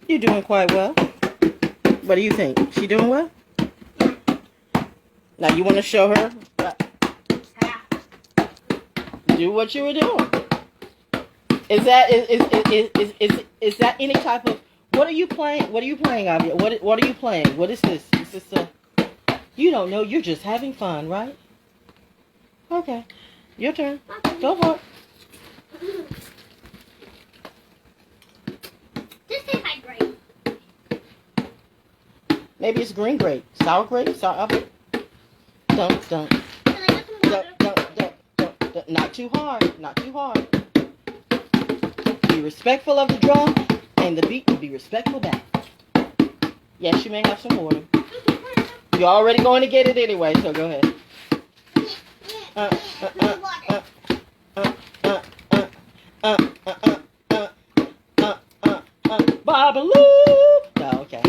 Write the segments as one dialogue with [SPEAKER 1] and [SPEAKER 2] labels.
[SPEAKER 1] You're doing quite well. What do you think? She doing well? Now you want to show her? Do what you were doing. Is that any type of? What are you playing? What are you playing, Avia? What are you playing? What is this? Is this a? You don't know. You're just having fun, right? Okay, your turn. Go for it.
[SPEAKER 2] This tastes like grape.
[SPEAKER 1] Maybe it's green grape, sour grape, sour apple. Don't. Not too hard. Not too hard. Be respectful of the drum, and the beat will be respectful back. Yes, you may have some water. You're already going to get it anyway, so go ahead. Babaloo. Oh, okay.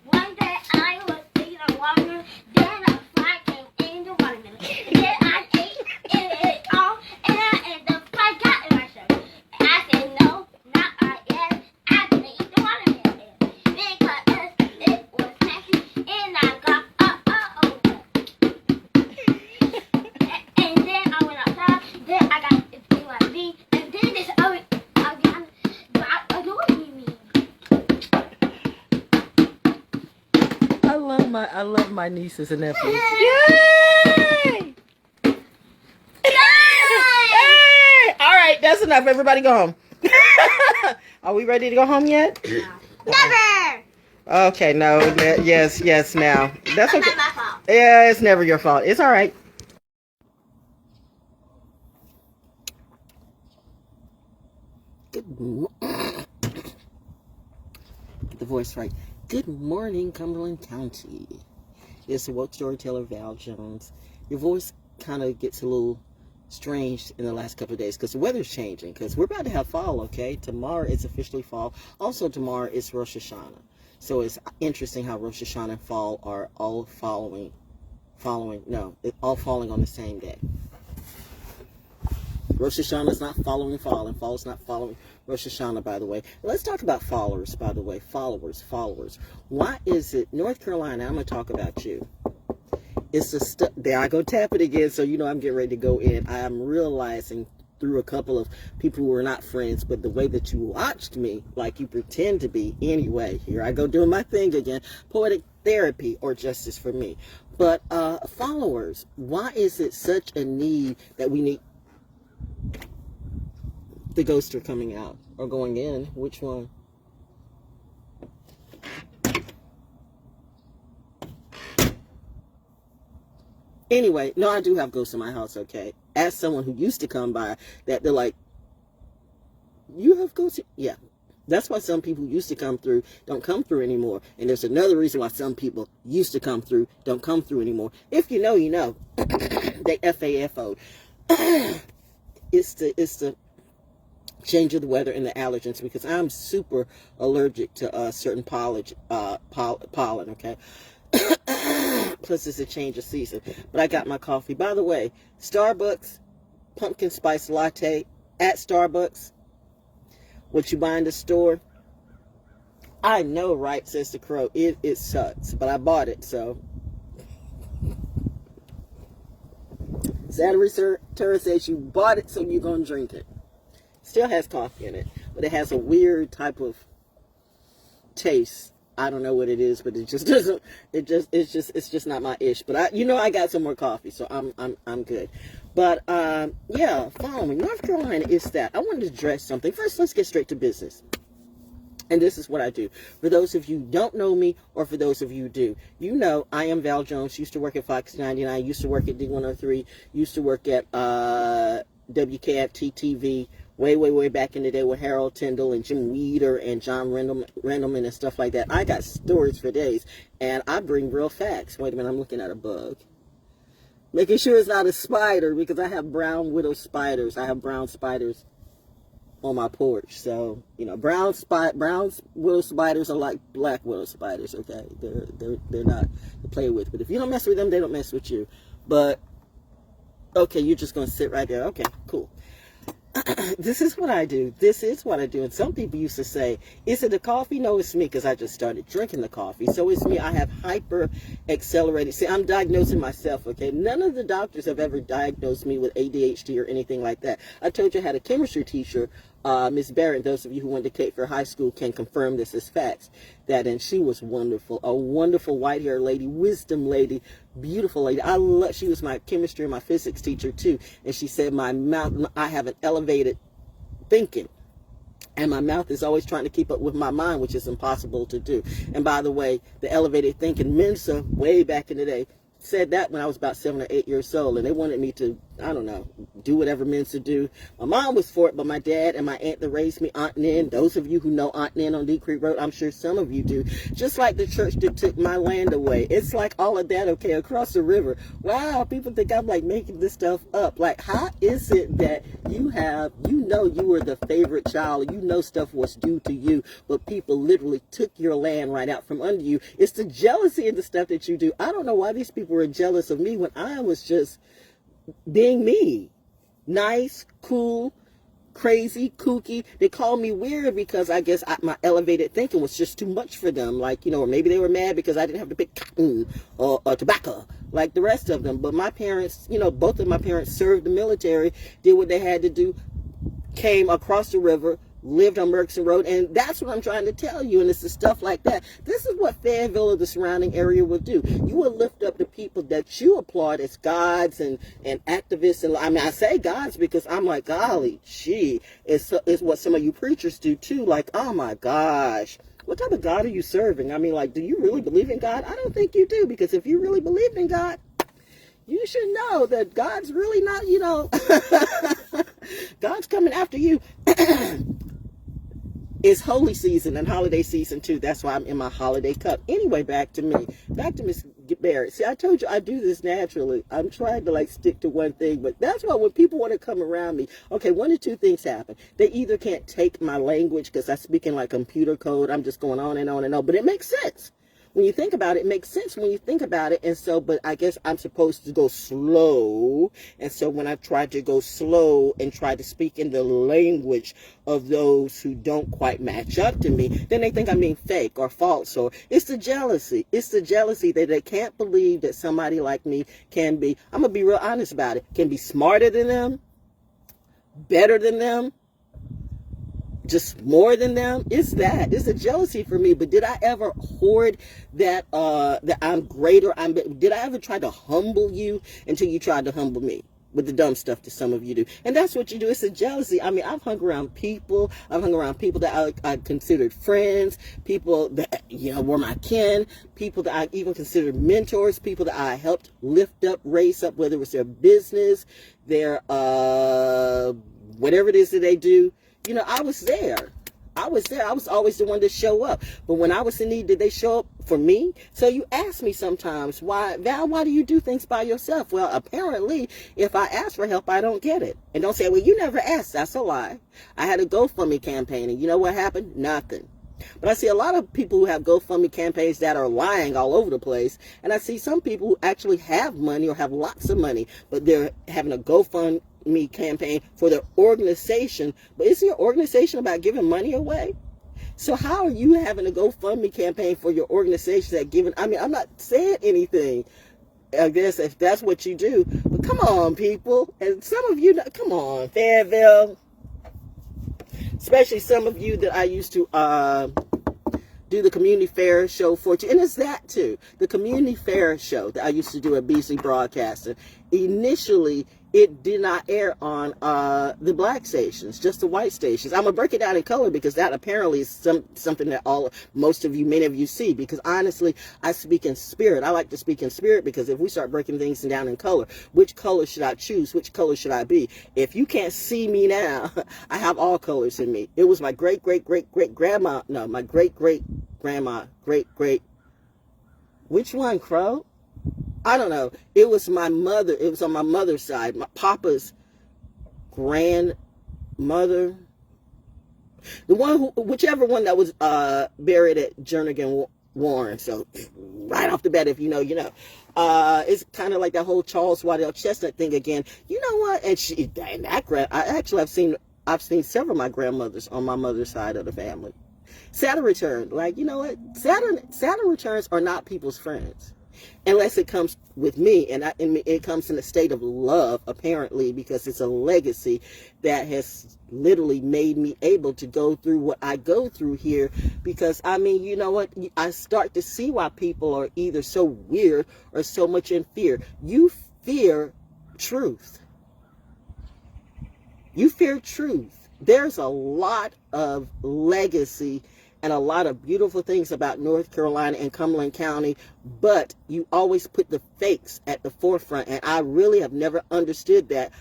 [SPEAKER 2] One day I was eating a watermelon, then a fly came in the watermelon. Then I ate it all, and the fly got in my shirt. I said no, not yet. I didn't eat the watermelon because it was nasty, and I got over. And then I went outside. Then I got BYB, and then this other again. What do you mean?
[SPEAKER 1] I love my nieces and nephews. Yay! Hey! All right, that's enough. Everybody go home. Are we ready to go home yet?
[SPEAKER 2] Never.
[SPEAKER 1] Okay, no, yes, now. That's okay.
[SPEAKER 2] Not my fault.
[SPEAKER 1] Yeah, it's never your fault. It's all right. Get the voice right. Good morning, Cumberland County. It's the woke storyteller, Val Jones. Your voice kind of gets a little strange in the last couple of days because the weather's changing. Because we're about to have fall, okay? Tomorrow is officially fall. Also, tomorrow is Rosh Hashanah. So it's interesting how Rosh Hashanah and fall are all falling on the same day. Rosh Hashanah is not following fall, and fall is not following Rosh Hashanah, by the way. Let's talk about followers, by the way. Followers. Why is it, North Carolina, I'm going to talk about you. It's the stuff, there I go tap it again, so you know I'm getting ready to go in. I am realizing through a couple of people who are not friends, but the way that you watched me, like you pretend to be anyway. Here I go doing my thing again. Poetic therapy or justice for me. But followers, why is it such a need that we need? The ghosts are coming out or going in. Which one? Anyway, no, I do have ghosts in my house, okay? As someone who used to come by, that they're like, you have ghosts? Yeah. That's why some people used to come through don't come through anymore. And there's another reason why some people used to come through don't come through anymore. If you know, you know. They FAFO'd. It's the change of the weather and the allergens, because I'm super allergic to certain pollen, okay? Plus it's a change of season. But I got my coffee. By the way, Starbucks pumpkin spice latte at Starbucks, what you buy in the store, I know, right, says the crow, it sucks, but I bought it, so. Saturnreturn says you bought it, so you're going to drink it. Still has coffee in it, but it has a weird type of taste. I don't know what it is, but it just doesn't. It's just not my ish. But I got some more coffee, so I'm good. But yeah, following North Carolina is that I wanted to address something. First, let's get straight to business. And this is what I do. For those of you who don't know me, or for those of you who do, you know I am Val Jones. Used to work at Fox 99. Used to work at D103. Used to work at WKFT TV. Way back in the day with Harold Tyndall and Jim Weeder and John Randleman and stuff like that. I got stories for days, and I bring real facts. Wait a minute, I'm looking at a bug. Making sure it's not a spider, because I have brown widow spiders. I have brown spiders on my porch. So, you know, brown widow spiders are like black widow spiders, okay? They're not to play with. But if you don't mess with them, they don't mess with you. But, okay, you're just going to sit right there. Okay, cool. this is what I do. This is what I do. And some people used to say, is it the coffee? No, it's me, because I just started drinking the coffee. So it's me. I have hyper accelerated. See, I'm diagnosing myself, okay? None of the doctors have ever diagnosed me with ADHD or anything like that. I told you I had a chemistry teacher, Miss Barrett. Those of you who went to Cape Fear High School can confirm this as facts. And she was wonderful. A wonderful white-haired lady, wisdom lady, beautiful lady. She was my chemistry and my physics teacher too. And she said my mouth, I have an elevated thinking. And my mouth is always trying to keep up with my mind, which is impossible to do. And by the way, the elevated thinking, Mensa, way back in the day, said that when I was about 7 or 8 years old, and they wanted me to, I don't know, do whatever Mensa do. My mom was for it, but my dad and my aunt that raised me, Aunt Nin, those of you who know Aunt Nin on Deep Creek Road, I'm sure some of you do, just like the church that took my land away. It's like all of that, okay, across the river. Wow, people think I'm like making this stuff up. Like, how is it that you were the favorite child, stuff was due to you, but people literally took your land right out from under you? It's the jealousy and the stuff that you do. I don't know why these people were jealous of me when I was just being me. Nice, cool, crazy, kooky. They called me weird because I guess my elevated thinking was just too much for them. Like, or maybe they were mad because I didn't have to pick cotton or tobacco like the rest of them. But my parents, both of my parents served the military, did what they had to do, came across the river, lived on Merkson Road, and that's what I'm trying to tell you. And it's the stuff like that. This is what Fayetteville or the surrounding area will do. You will lift up the people that you applaud as gods and activists. And I say gods because I'm like, golly, it's what some of you preachers do too. Like, oh my gosh, what type of God are you serving? Do you really believe in God? I don't think you do, because if you really believe in God, you should know that God's really not, God's coming after you. It's holy season and holiday season too. That's why I'm in my holiday cup. Anyway, back to me. Back to Miss Barrett. See, I told you I do this naturally. I'm trying to stick to one thing, but that's why when people want to come around me, okay, one of two things happen. They either can't take my language because I speak in computer code. I'm just going on and on and on, but it makes sense. When you think about it, it makes sense when you think about it. And so, but I guess I'm supposed to go slow. And so when I try to go slow and try to speak in the language of those who don't quite match up to me, then they think I'm being fake or false. Or it's the jealousy. It's the jealousy that they can't believe that somebody like me can be, I'm going to be real honest about it, can be smarter than them, better than them, just more than them. It's a jealousy for me. But did I ever hoard that I'm greater? Did I ever try to humble you until you tried to humble me with the dumb stuff that some of you do? And that's what you do. It's a jealousy. I've hung around people. I've hung around people that I considered friends, people that were my kin, people that I even considered mentors, people that I helped lift up, raise up, whether it was their business, their whatever it is that they do. I was there. I was always the one to show up. But when I was in need, did they show up for me? So you ask me sometimes, why do you do things by yourself? Well, apparently, if I ask for help, I don't get it. And don't say, well, you never asked. That's a lie. I had a GoFundMe campaign, and you know what happened? Nothing. But I see a lot of people who have GoFundMe campaigns that are lying all over the place. And I see some people who actually have money or have lots of money, but they're having a GoFundMe campaign for their organization. But is your organization about giving money away? So how are you having a GoFundMe campaign for your organization that giving? I'm not saying anything. I guess if that's what you do. But come on, people. And some of you, come on, Fayetteville. Especially some of you that I used to do the community fair show for you. And it's that too. The community fair show that I used to do at BC Broadcasting. Initially, it did not air on the black stations, just the white stations. I'm going to break it down in color because that apparently is something that many of you see. Because honestly, I speak in spirit. I like to speak in spirit because if we start breaking things down in color, which color should I choose? Which color should I be? If you can't see me now, I have all colors in me. It was my great-great-great-great-grandma. No, my great-great-grandma. Which one, Crow? I don't know. It was my mother. It was on my mother's side. My papa's grandmother. Whichever one that was buried at Jernigan Warren. So right off the bat, if you know, you know. It's kind of like that whole Charles Waddell Chestnut thing again. You know what? And I actually have seen I've seen several of my grandmothers on my mother's side of the family. Saturn return, like, you know what? Saturn returns are not people's friends. Unless it comes with me, and it comes in a state of love, apparently, because it's a legacy that has literally made me able to go through what I go through here. Because, I mean, you know what? I start to see why people are either so weird or so much in fear. You fear truth. You fear truth. There's a lot of legacy and a lot of beautiful things about North Carolina and Cumberland County, but you always put the fakes at the forefront, and I really have never understood that,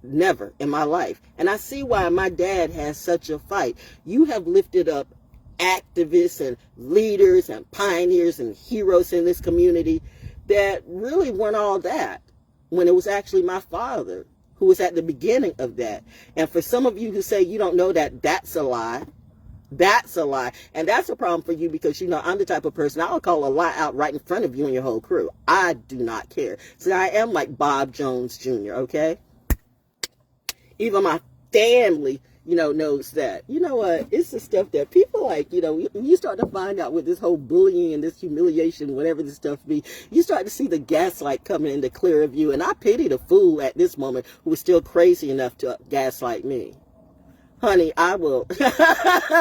[SPEAKER 1] never in my life. And I see why my dad has such a fight. You have lifted up activists and leaders and pioneers and heroes in this community that really weren't all that, when it was actually my father who was at the beginning of that. And for some of you who say you don't know that, that's a lie. That's a lie. And that's a problem for you, because, you know, I'm the type of person, I'll call a lie out right in front of you and your whole crew. I do not care. So I am like Bob Jones Jr., okay? Even my family, you know, knows that. You know what? It's the stuff that people like, you know, you start to find out with this whole bullying and this humiliation, whatever this stuff be, you start to see the gaslight coming into clear view. And I pity the fool at this moment who is still crazy enough to gaslight me. Honey, I will.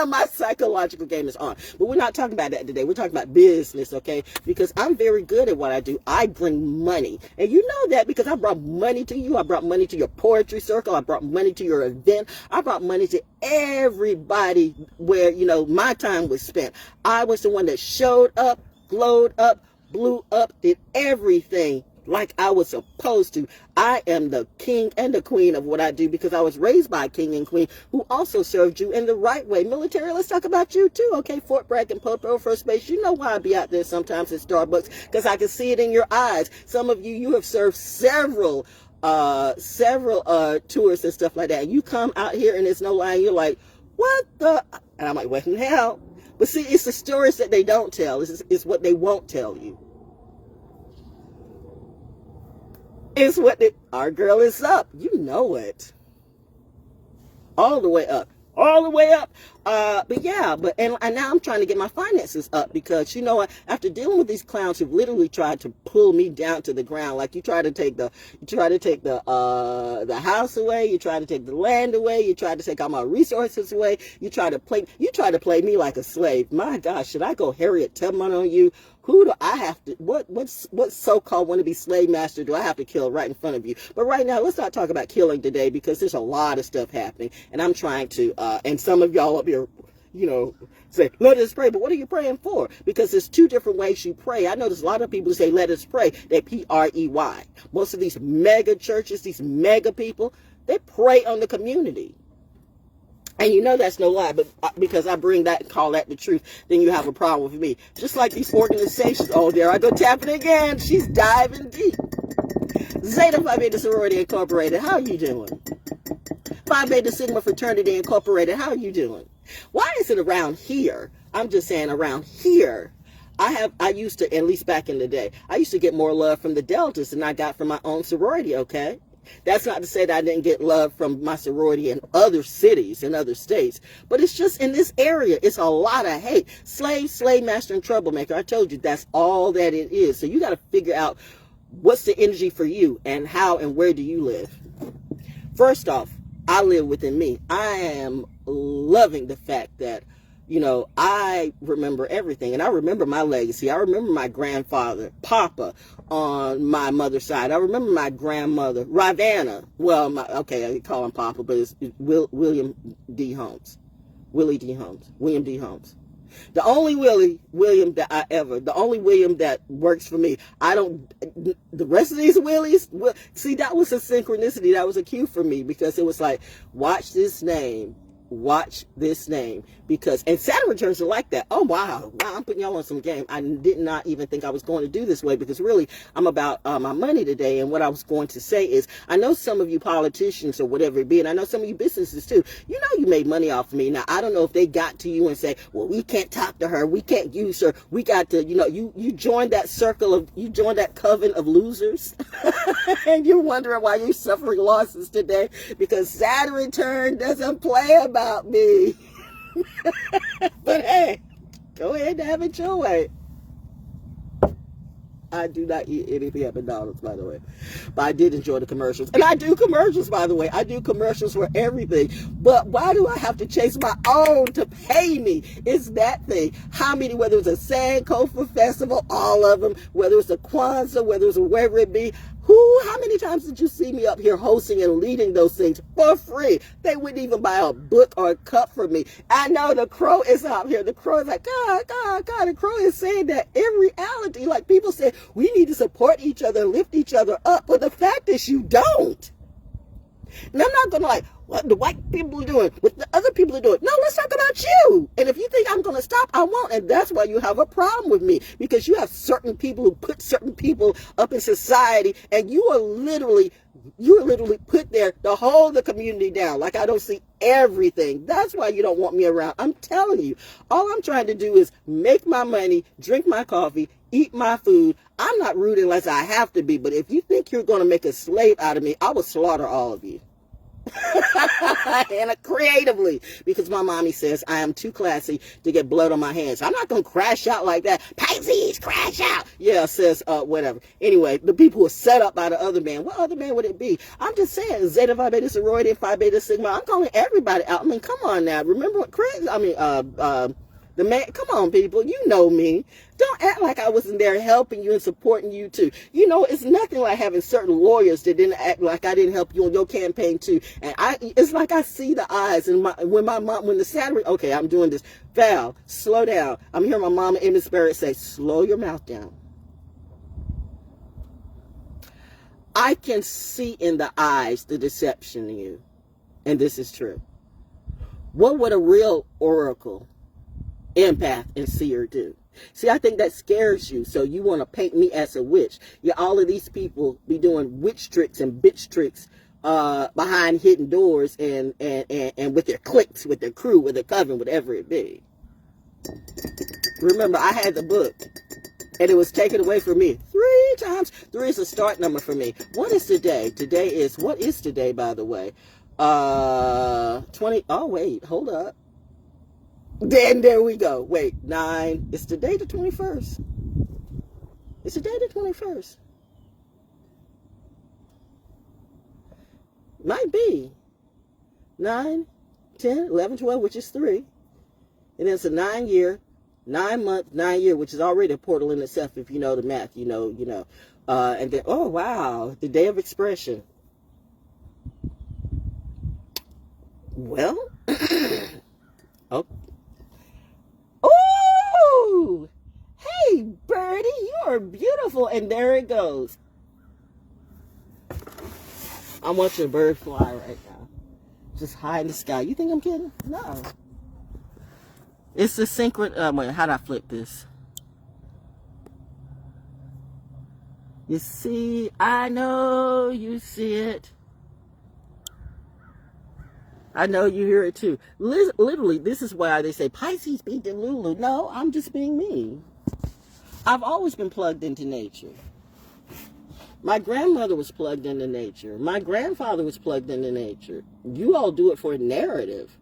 [SPEAKER 1] My psychological game is on. But we're not talking about that today. We're talking about business, okay? Because I'm very good at what I do. I bring money. And you know that because I brought money to you. I brought money to your poetry circle. I brought money to your event. I brought money to everybody where, you know, my time was spent. I was the one that showed up, glowed up, blew up, did everything like I was supposed to. I am the king and the queen of what I do, because I was raised by a king and queen who also served you in the right way. Military, let's talk about you too, okay? Fort Bragg and Popo First Base, you know why I be out there sometimes at Starbucks, because I can see it in your eyes. Some of you, you have served several tours and stuff like that. And you come out here and there's no line, you're like, what the? And I'm like, what in the hell? But see, it's the stories that they don't tell. It's what they won't tell you. It's what our girl is up. You know it. All the way up. All the way up. But yeah, and now I'm trying to get my finances up, because you know what? After dealing with these clowns who've literally tried to pull me down to the ground, like you try to take the house away, you try to take the land away, you try to take all my resources away, you try to play me like a slave. My gosh, should I go Harriet Tubman on you? Who do I have to, what so-called wannabe slave master do I have to kill right in front of you? But right now, let's not talk about killing today, because there's a lot of stuff happening. And I'm trying to, and some of y'all up here, you know, say, let us pray. But what are you praying for? Because there's two different ways you pray. I know there's a lot of people who say, let us pray. They P-R-E-Y. Most of these mega churches, these mega people, they prey on the community. And you know that's no lie, but because I bring that and call that the truth, then you have a problem with me. Just like these organizations. Oh, there I go tapping again. She's diving deep. Zeta Phi Beta Sorority Incorporated, how are you doing? Phi Beta Sigma Fraternity Incorporated, how are you doing? Why is it around here? I'm just saying around here. I used to, at least back in the day, I used to get more love from the Deltas than I got from my own sorority, okay? That's not to say that I didn't get love from my sorority in other cities, in other states. But it's just in this area, it's a lot of hate. Slave master, and troublemaker. I told you that's all that it is. So you got to figure out what's the energy for you, and how and where do you live. First off, I live within me. I am loving the fact that, you know, I remember everything, and I remember my legacy. I remember my grandfather, Papa, on my mother's side. I remember my grandmother, Ravana. Well, I call him Papa, but it's William D. Holmes. Willie D. Holmes. William D. Holmes. The only William the only William that works for me. The rest of these Willies, see, that was a synchronicity. That was a cue for me, because it was like, watch this name. Watch this name, because, and Saturn returns are like that. Oh, wow, I'm putting y'all on some game. I did not even think I was going to do this way, because really I'm about my money today. And what I was going to say is, I know some of you politicians or whatever it be, and I know some of you businesses too, you know, you made money off of me. Now, I don't know if they got to you and say, well, we can't talk to her, we can't use her, we got to, you know, you joined that circle of, you joined that coven of losers. And you're wondering why you're suffering losses today, because Saturn return doesn't play about me. But hey, go ahead and have it your way. I do not eat anything at McDonald's, by the way. But I did enjoy the commercials. And I do commercials, by the way. I do commercials for everything. But why do I have to chase my own to pay me? It's that thing. How many, whether it's a Sankofa festival, all of them, whether it's a Kwanzaa, whether it's a wherever it be, how many times did you see me up here hosting and leading those things for free? They wouldn't even buy a book or a cup for me. I know the crow is out here. The crow is like, God. The crow is saying that in reality, like people say, we need to support each other, lift each other up. But the fact is you don't. And I'm not going to like, what the white people are doing, what the other people are doing. No, let's talk about you. And if you think I'm going to stop, I won't. And that's why you have a problem with me. Because you have certain people who put certain people up in society. And you are literally put there to hold the community down. Like I don't see everything. That's why you don't want me around. I'm telling you. All I'm trying to do is make my money, drink my coffee, eat my food. I'm not rude unless I have to be. But if you think you're going to make a slave out of me, I will slaughter all of you. And creatively, because my mommy says I am too classy to get blood on my hands. I'm not gonna crash out like that. Pisces, crash out. Yeah, says whatever. Anyway, the people who are set up by the other man. What other man would it be? I'm just saying, Zeta Phi Beta Sorority, Phi Beta Sigma. I'm calling everybody out. I mean, come on now. Remember what Chris? The man, come on, people. You know me. Don't act like I wasn't there helping you and supporting you, too. You know, it's nothing like having certain lawyers that didn't act like I didn't help you on your campaign, too. And it's like I see the eyes. And when the Saturday, okay, I'm doing this. Val, slow down. I'm hearing my mama in the spirit say, slow your mouth down. I can see in the eyes the deception in you. And this is true. What would a real oracle, empath, and seer do? See, I think that scares you, so you want to paint me as a witch. Yeah, all of these people be doing witch tricks and bitch tricks behind hidden doors and with their cliques, with their crew, with their coven, whatever it be. Remember, I had the book, and it was taken away from me 3 times. 3 is a start number for me. What is today? Today is, what is today, by the way? 20, oh, wait, hold up. Then there we go. Wait, 9. It's today the 21st. It's today the 21st. Might be. 9, 10, 11, 12, which is 3. And then it's a 9-year, 9-month, 9-year, which is already a portal in itself if you know the math, you know. And then, oh, wow, the day of expression. Well, oh. Ooh! Hey, birdie, you are beautiful. And there it goes. I'm watching a bird fly right now. Just high in the sky. You think I'm kidding? No. It's the synchron... wait, how do I flip this? You see, I know you see it. I know you hear it too. Literally, this is why they say Pisces be Delulu. No, I'm just being me. I've always been plugged into nature. My grandmother was plugged into nature. My grandfather was plugged into nature. You all do it for a narrative,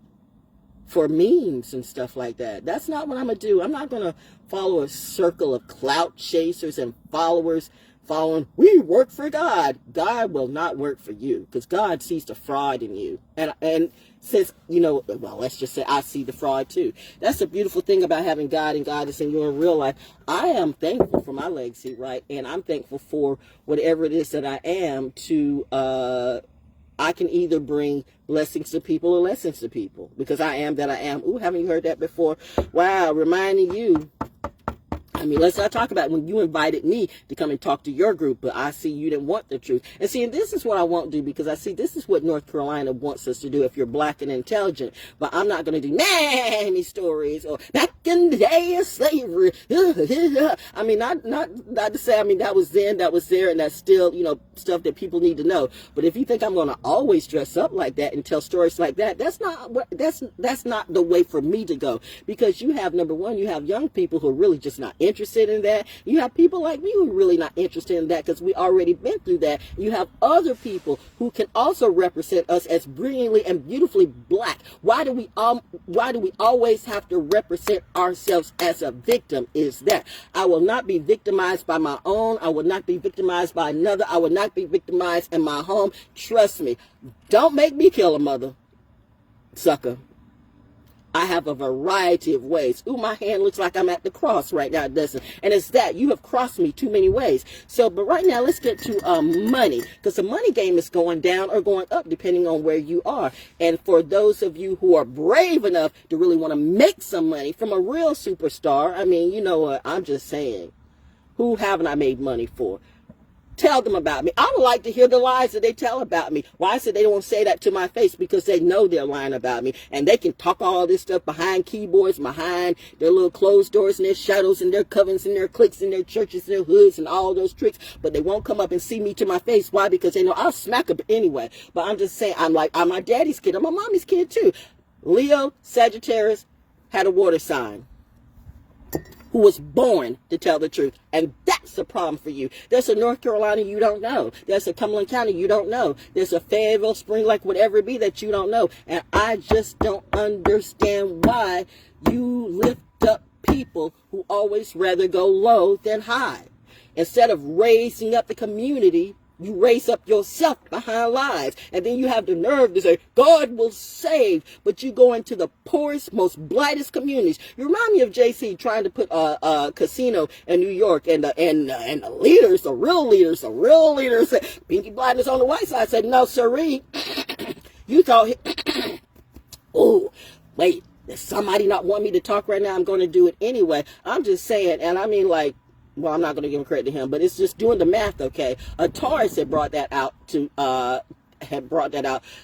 [SPEAKER 1] for memes and stuff like that. That's not what I'm going to do. I'm not going to follow a circle of clout chasers and followers following, we work for God. God will not work for you, because God sees the fraud in you. And says, you know, well, let's just say I see the fraud too. That's the beautiful thing about having God and God is in you in real life. I am thankful for my legacy, right? And I'm thankful for whatever it is that I am to, I can either bring blessings to people or lessons to people, because I am that I am. Ooh, haven't you heard that before? Wow, reminding you. I mean, let's not talk about when you invited me to come and talk to your group, but I see you didn't want the truth. And see, and this is what I won't do, because I see this is what North Carolina wants us to do if you're black and intelligent. But I'm not going to do nanny stories or back in the day of slavery. I mean, not to say, I mean, that was then, that was there, and that's still, you know, stuff that people need to know. But if you think I'm going to always dress up like that and tell stories like that, that's not the way for me to go. Because you have, number one, you have young people who are really just not interested interested in that. You have people like me who are really not interested in that because we already been through that. You have other people who can also represent us as brilliantly and beautifully black. Why do we always have to represent ourselves as a victim? Is that I will not be victimized by my own. I will not be victimized by another. I will not be victimized in my home. Trust me. Don't make me kill a mother, sucker. I have a variety of ways. Ooh, my hand looks like I'm at the cross right now. It doesn't. And it's that. You have crossed me too many ways. So, but right now, let's get to money. Because the money game is going down or going up depending on where you are. And for those of you who are brave enough to really want to make some money from a real superstar, I mean, you know what? I'm just saying. Who haven't I made money for? Tell them about me. I would like to hear the lies that they tell about me. Why I said they don't say that to my face? Because they know they're lying about me. And they can talk all this stuff behind keyboards, behind their little closed doors and their shadows and their covens and their cliques and their churches and their hoods and all those tricks. But they won't come up and see me to my face. Why? Because they know I'll smack them anyway. But I'm just saying, I'm my daddy's kid. I'm my mommy's kid too. Leo, Sagittarius, had a water sign. Who was born to tell the truth. And that's the problem for you. There's a North Carolina you don't know. There's a Cumberland County you don't know. There's a Fayetteville, Spring Lake, whatever it be that you don't know. And I just don't understand why you lift up people who always rather go low than high. Instead of raising up the community, you raise up yourself behind lies. And then you have the nerve to say, God will save. But you go into the poorest, most blightest communities. You remind me of JC trying to put a casino in New York. And the leaders, the real leaders, said, Pinky Blinders on the white side said, no, sirree. You thought, oh, wait, does somebody not want me to talk right now? I'm going to do it anyway. I'm just saying, and I mean like, well, I'm not going to give him credit to him, but it's just doing the math, okay? Taurus had brought that out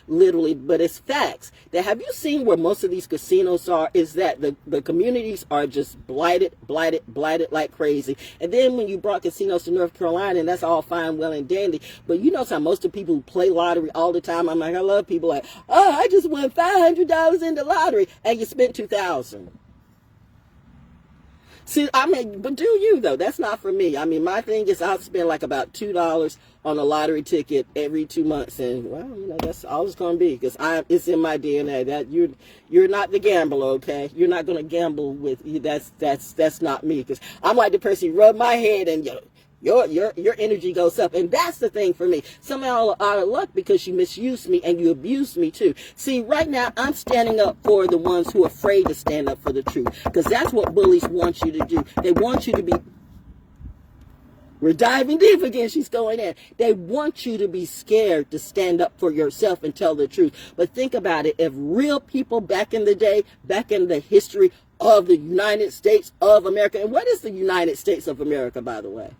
[SPEAKER 1] literally, but it's facts. That have you seen where most of these casinos are? Is that the communities are just blighted like crazy. And then when you brought casinos to North Carolina, and that's all fine, well, and dandy, but you know how most of the people who play lottery all the time, I'm like, I love people like, oh, I just won $500 in the lottery, and you spent $2,000. See, I mean, but do you, though? That's not for me. I mean, my thing is I'll spend like about $2 on a lottery ticket every 2 months. And, well, you know, that's all it's going to be because it's in my DNA that you're not the gambler, okay? You're not going to gamble with that's not me because I'm like the person who rub my head and, your energy goes up. And that's the thing for me. Some of y'all are out of luck because you misused me and you abused me too. See, right now, I'm standing up for the ones who are afraid to stand up for the truth. Because that's what bullies want you to do. They want you to be... We're diving deep again. She's going in. They want you to be scared to stand up for yourself and tell the truth. But think about it. If real people back in the day, back in the history of the United States of America... And what is the United States of America, by the way?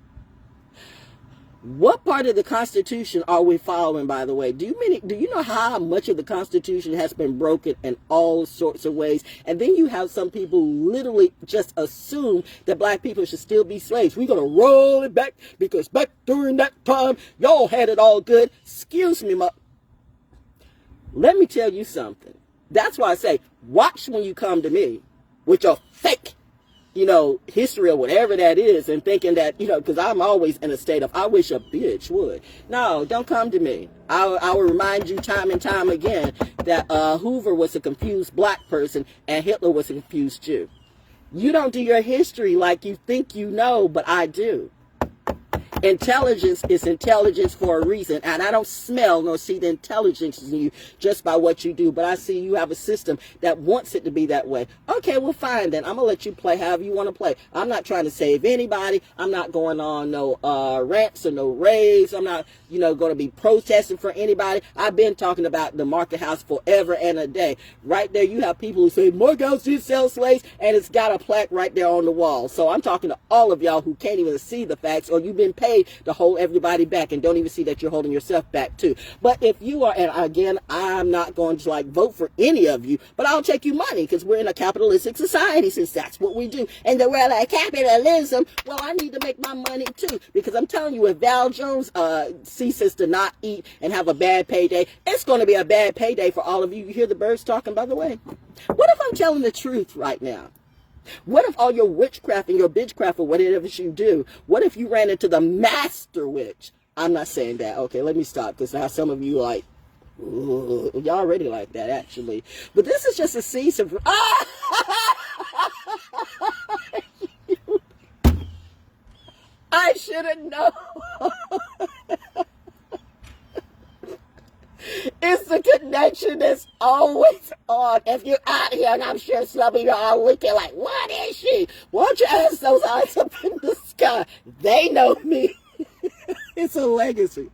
[SPEAKER 1] What part of the Constitution are we following, by the way? Do you know how much of the Constitution has been broken in all sorts of ways? And then you have some people who literally just assume that black people should still be slaves. We're going to roll it back because back during that time, y'all had it all good. Excuse me, let me tell you something. That's why I say, watch when you come to me with your fake history or whatever that is and thinking that, because I'm always in a state of, I wish a bitch would. No, don't come to me. I will remind you time and time again that Hoover was a confused black person and Hitler was a confused Jew. You don't do your history like you think you know, but I do. Intelligence is intelligence for a reason, and I don't smell nor see the intelligence in you just by what you do, but I see you have a system that wants it to be that way. Okay, well, fine then. I'm going to let you play however you want to play. I'm not trying to save anybody. I'm not going on no rants or no raves. I'm not, going to be protesting for anybody. I've been talking about the market house forever and a day. Right there, you have people who say, market house did sell slaves, and it's got a plaque right there on the wall. So I'm talking to all of y'all who can't even see the facts, or you've been paid to hold everybody back and don't even see that you're holding yourself back too. But if you are, and again, I'm not going to vote for any of you, but I'll take you money because we're in a capitalistic society since that's what we do. And the world of capitalism, well, I need to make my money too because I'm telling you, if Val Jones ceases to not eat and have a bad payday, it's going to be a bad payday for all of you. You hear the birds talking, by the way? What if I'm telling the truth right now? What if all your witchcraft and your bitchcraft or whatever you do, what if you ran into the master witch? I'm not saying that. Okay, let me stop, because now some of you like, ooh, y'all already like that, actually. But this is just a season for... I should have known. It's the connection that's always on. If you're out here, and I'm sure some of you are looking like, what is she? Why don't you ask those eyes up in the sky? They know me. It's a legacy.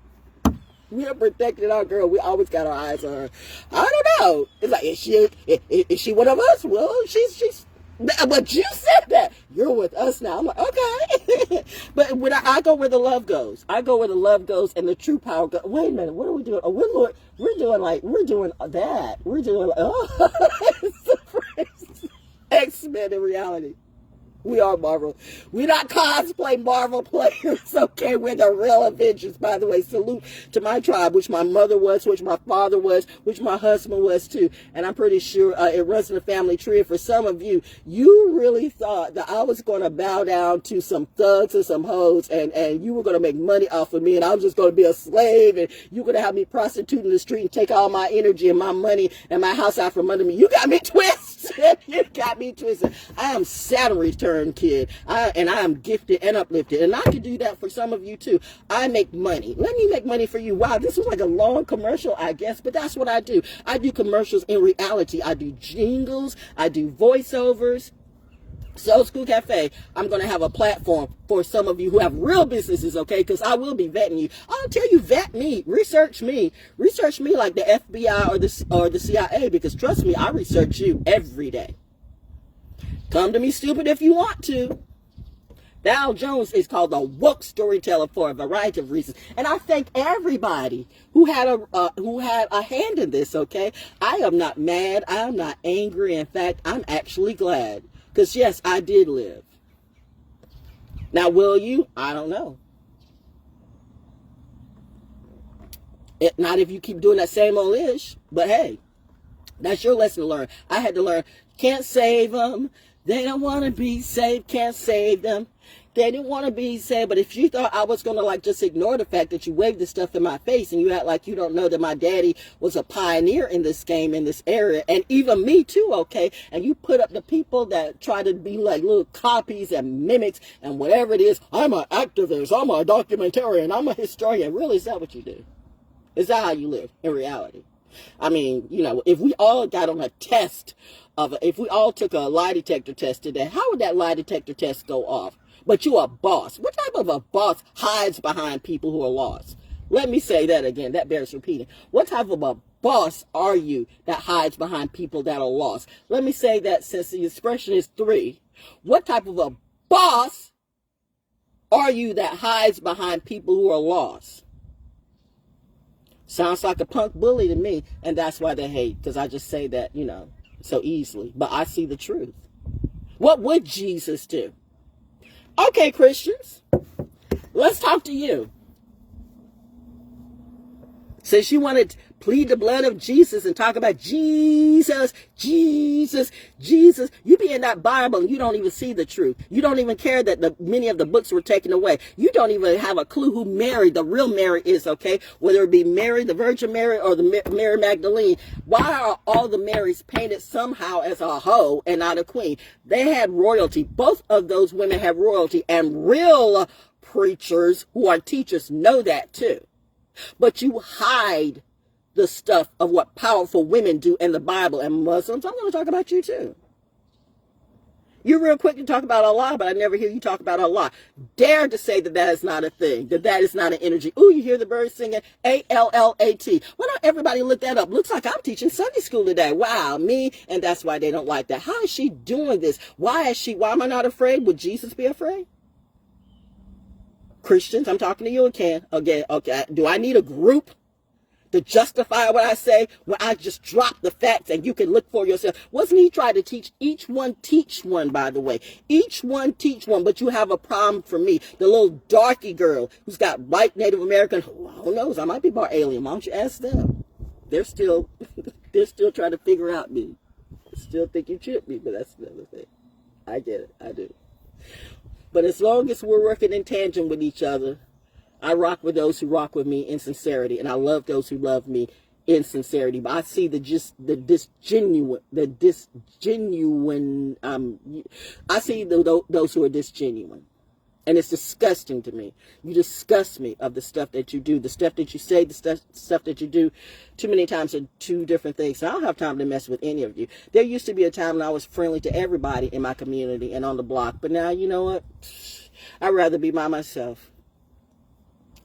[SPEAKER 1] We are protecting our girl. We always got our eyes on her. I don't know. It's like, is she one of us? Well, she's. But you said that. You're with us now. I'm like, okay. But when I go where the love goes. I go where the love goes and the true power goes. Wait a minute. What are we doing? Oh, we're doing that. We're doing, X-Men in reality. We are Marvel. We're not cosplay Marvel players, okay? We're the real Avengers, by the way. Salute to my tribe, which my mother was, which my father was, which my husband was too. And I'm pretty sure it runs in the family tree. For some of you, you really thought that I was going to bow down to some thugs or some hoes, and you were going to make money off of me, and I was just going to be a slave, and you're going to have me prostituting the street and take all my energy and my money and my house out from under me. You got me twisted. You got me twisted. I am Saturn return, kid. I am gifted and uplifted, and I can do that for some of you too. I make money. Let me make money for you. Wow, this was like a long commercial, I guess, but that's what I do. I do commercials in reality. I do jingles. I do voiceovers. So School Cafe, I'm going to have a platform for some of you who have real businesses, okay? Because I will be vetting you. I'll tell you, vet me, research me like the FBI or the CIA, because trust me, I research you every day. Come to me stupid if you want to. ValJones is called a woke storyteller for a variety of reasons. And I thank everybody who had a hand in this, okay? I am not mad. I am not angry. In fact, I'm actually glad. Because, yes, I did live. Now, will you? I don't know. Not if you keep doing that same old ish. But, hey, that's your lesson to learn. I had to learn, can't save them. They don't want to be saved. Can't save them. They didn't want to be saved. But if you thought I was going to like just ignore the fact that you waved this stuff in my face and you act like you don't know that my daddy was a pioneer in this game, in this area, and even me too, okay? And you put up the people that try to be like little copies and mimics and whatever it is. I'm an activist. I'm a documentarian. I'm a historian. Really, is that what you do? Is that how you live in reality? I mean, you know, if we all got on a test if we all took a lie detector test today, how would that lie detector test go off? But you are a boss. What type of a boss hides behind people who are lost? Let me say that again. That bears repeating. What type of a boss are you that hides behind people that are lost? Let me say that since the expression is 3. What type of a boss are you that hides behind people who are lost? Sounds like a punk bully to me, and that's why they hate, because I just say that, you know, so easily. But I see the truth. What would Jesus do? Okay, Christians, let's talk to you. Since you want to plead the blood of Jesus and talk about Jesus, Jesus, Jesus, you be in that Bible and you don't even see the truth. You don't even care that many of the books were taken away. You don't even have a clue who Mary, the real Mary, is, okay? Whether it be Mary, the Virgin Mary, or the Mary Magdalene. Why are all the Marys painted somehow as a hoe and not a queen? They had royalty. Both of those women had royalty, and real preachers who are teachers know that too. But you hide the stuff of what powerful women do in the Bible. And Muslims, I'm going to talk about you too. You're real quick to talk about Allah, but I never hear you talk about Allah. Dare to say that that is not a thing, that is not an energy. Ooh, you hear the birds singing A-L-L-A-T. Why don't everybody look that up? Looks like I'm teaching Sunday school today. Wow, me. And that's why they don't like that. How is she doing this? Why am I not afraid? Would Jesus be afraid? Christians, I'm talking to you again. Okay. Do I need a group to justify what I say when I just drop the facts and you can look for yourself? Wasn't he trying to teach teach one, by the way? Each one teach one, but you have a problem for me. The little darky girl who's got white Native American, who knows, I might be more alien. Why don't you ask them? They're still trying to figure out me. Still think you tripped me, but that's another thing. I get it. I do. But as long as we're working in tandem with each other, I rock with those who rock with me in sincerity, and I love those who love me in sincerity. But I see I see those who are disgenuine. And it's disgusting to me. You disgust me of the stuff that you do, the stuff that you say, the stuff that you do. Too many times are two different things. So I don't have time to mess with any of you. There used to be a time when I was friendly to everybody in my community and on the block. But now, you know what? I'd rather be by myself.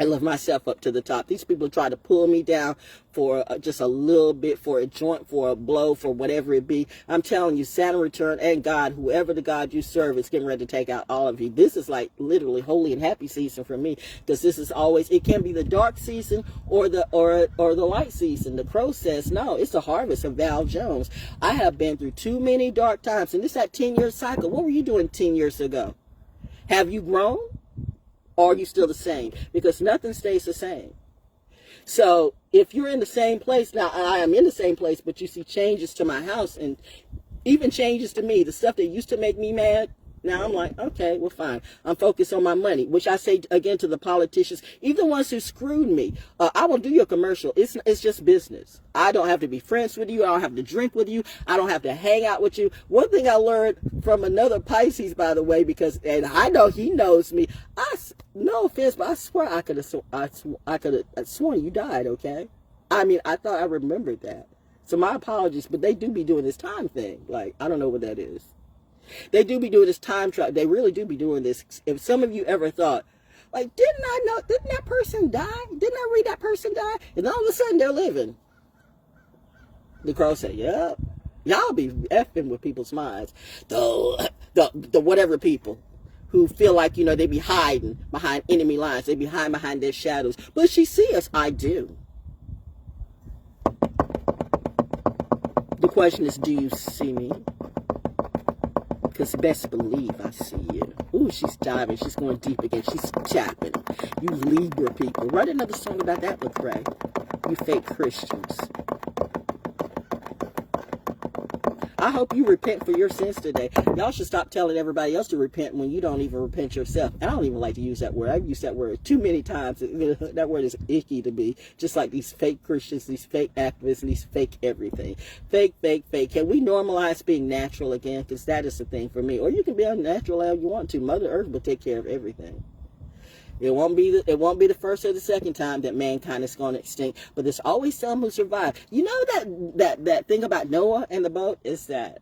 [SPEAKER 1] I love myself up to the top. These people try to pull me down for just a little bit, for a joint, for a blow, for whatever it be. I'm telling you, Saturn return and God, whoever the God you serve, is getting ready to take out all of you. This is like literally holy and happy season for me, because this is always, it can be the dark season or the light season. The crow says, no, it's the harvest of Val Jones. I have been through too many dark times, and this is that 10-year cycle. What were you doing 10 years ago? Have you grown? Or are you still the same? Because nothing stays the same. So if you're in the same place, now I am in the same place, but you see changes to my house and even changes to me, the stuff that used to make me mad. Now I'm like, okay, well, fine. I'm focused on my money, which I say again to the politicians, even the ones who screwed me. I will do your commercial. It's just business. I don't have to be friends with you. I don't have to drink with you. I don't have to hang out with you. One thing I learned from another Pisces, by the way, and I know he knows me. No offense, but I swear I could have sworn you died. Okay, I mean, I thought I remembered that. So my apologies, but they do be doing this time thing. Like, I don't know what that is. They do be doing this time travel. They really do be doing this. If some of you ever thought, like, didn't that person die? Didn't I read that person die? And all of a sudden they're living. The crow said, yep. Y'all be effing with people's minds. The whatever people who feel like, you know, they be hiding behind enemy lines. They be hiding behind their shadows. But she see us. I do. The question is, do you see me? Because best believe I see you. Ooh, she's diving. She's going deep again. She's tapping. You Libra people. Write another song about that, Lecrae. You fake Christians. I hope you repent for your sins today. Y'all should stop telling everybody else to repent when you don't even repent yourself. And I don't even like to use that word. I've used that word too many times. That word is icky to me. Just like these fake Christians, these fake activists, these fake everything. Fake, fake, fake. Can we normalize being natural again? Because that is the thing for me. Or you can be unnatural how you want to. Mother Earth will take care of everything. It won't be the first or the second time that mankind is going to extinct, but there's always some who survive. You know that thing about Noah and the boat is that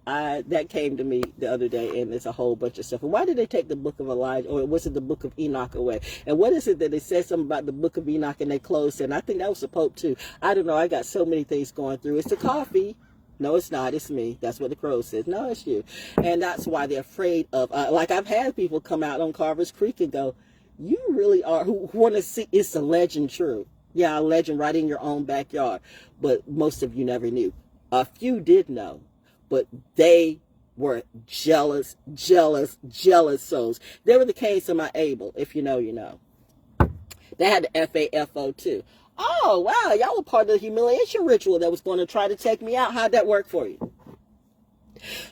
[SPEAKER 1] came to me the other day, and there's a whole bunch of stuff. And why did they take the book of Elijah, or was it the book of Enoch away? And what is it that they said something about the book of Enoch and they closed it? And I think that was the Pope too. I don't know. I got so many things going through. It's the coffee. No, it's not. It's me. That's what the crow says. No, it's you. And that's why they're afraid of, like I've had people come out on Carver's Creek and go, you really are, who want to see, it's a legend true. Yeah, a legend right in your own backyard. But most of you never knew. A few did know, but they were jealous souls. They were the Cains of my Abel. If you know, you know. They had the FAFO too. Oh, wow, y'all were part of the humiliation ritual that was going to try to take me out. How'd that work for you?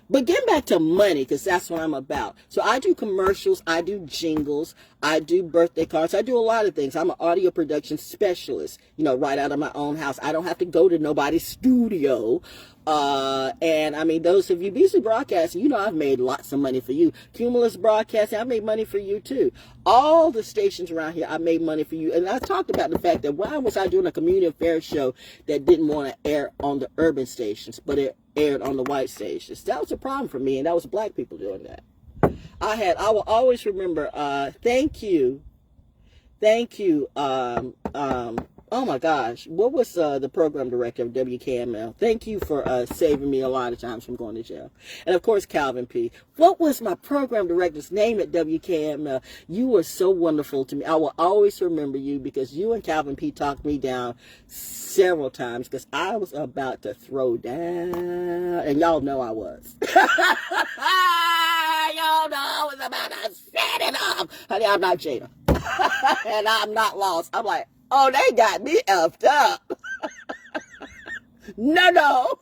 [SPEAKER 1] But getting back to money, because that's what I'm about. So I do commercials, I do jingles, I do birthday cards, I do a lot of things. I'm an audio production specialist, you know, right out of my own house. I don't have to go to nobody's studio. And I mean, those of you, BC Broadcasting, you know, I've made lots of money for you. Cumulus Broadcasting, I made money for you too. All the stations around here, I made money for you. And I talked about the fact that why was I doing a community affairs show that didn't want to air on the urban stations, but it aired on the white stations? That was a problem for me, and that was black people doing that. I will always remember, thank you, oh my gosh, what was the program director of WKML? Thank you for saving me a lot of times from going to jail. And of course, Calvin P. What was my program director's name at WKML? You were so wonderful to me. I will always remember you, because you and Calvin P. talked me down several times, because I was about to throw down, and y'all know I was. Y'all know I was about to set it up. Honey, I'm not Jada. And I'm not lost. I'm like, oh, they got me effed up. No.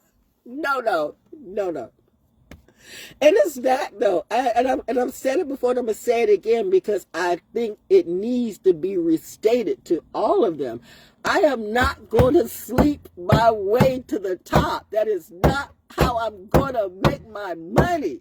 [SPEAKER 1] And it's that though. I've said it before and I'm going to say it again because I think it needs to be restated to all of them. I am not going to sleep my way to the top. That is not how I'm going to make my money.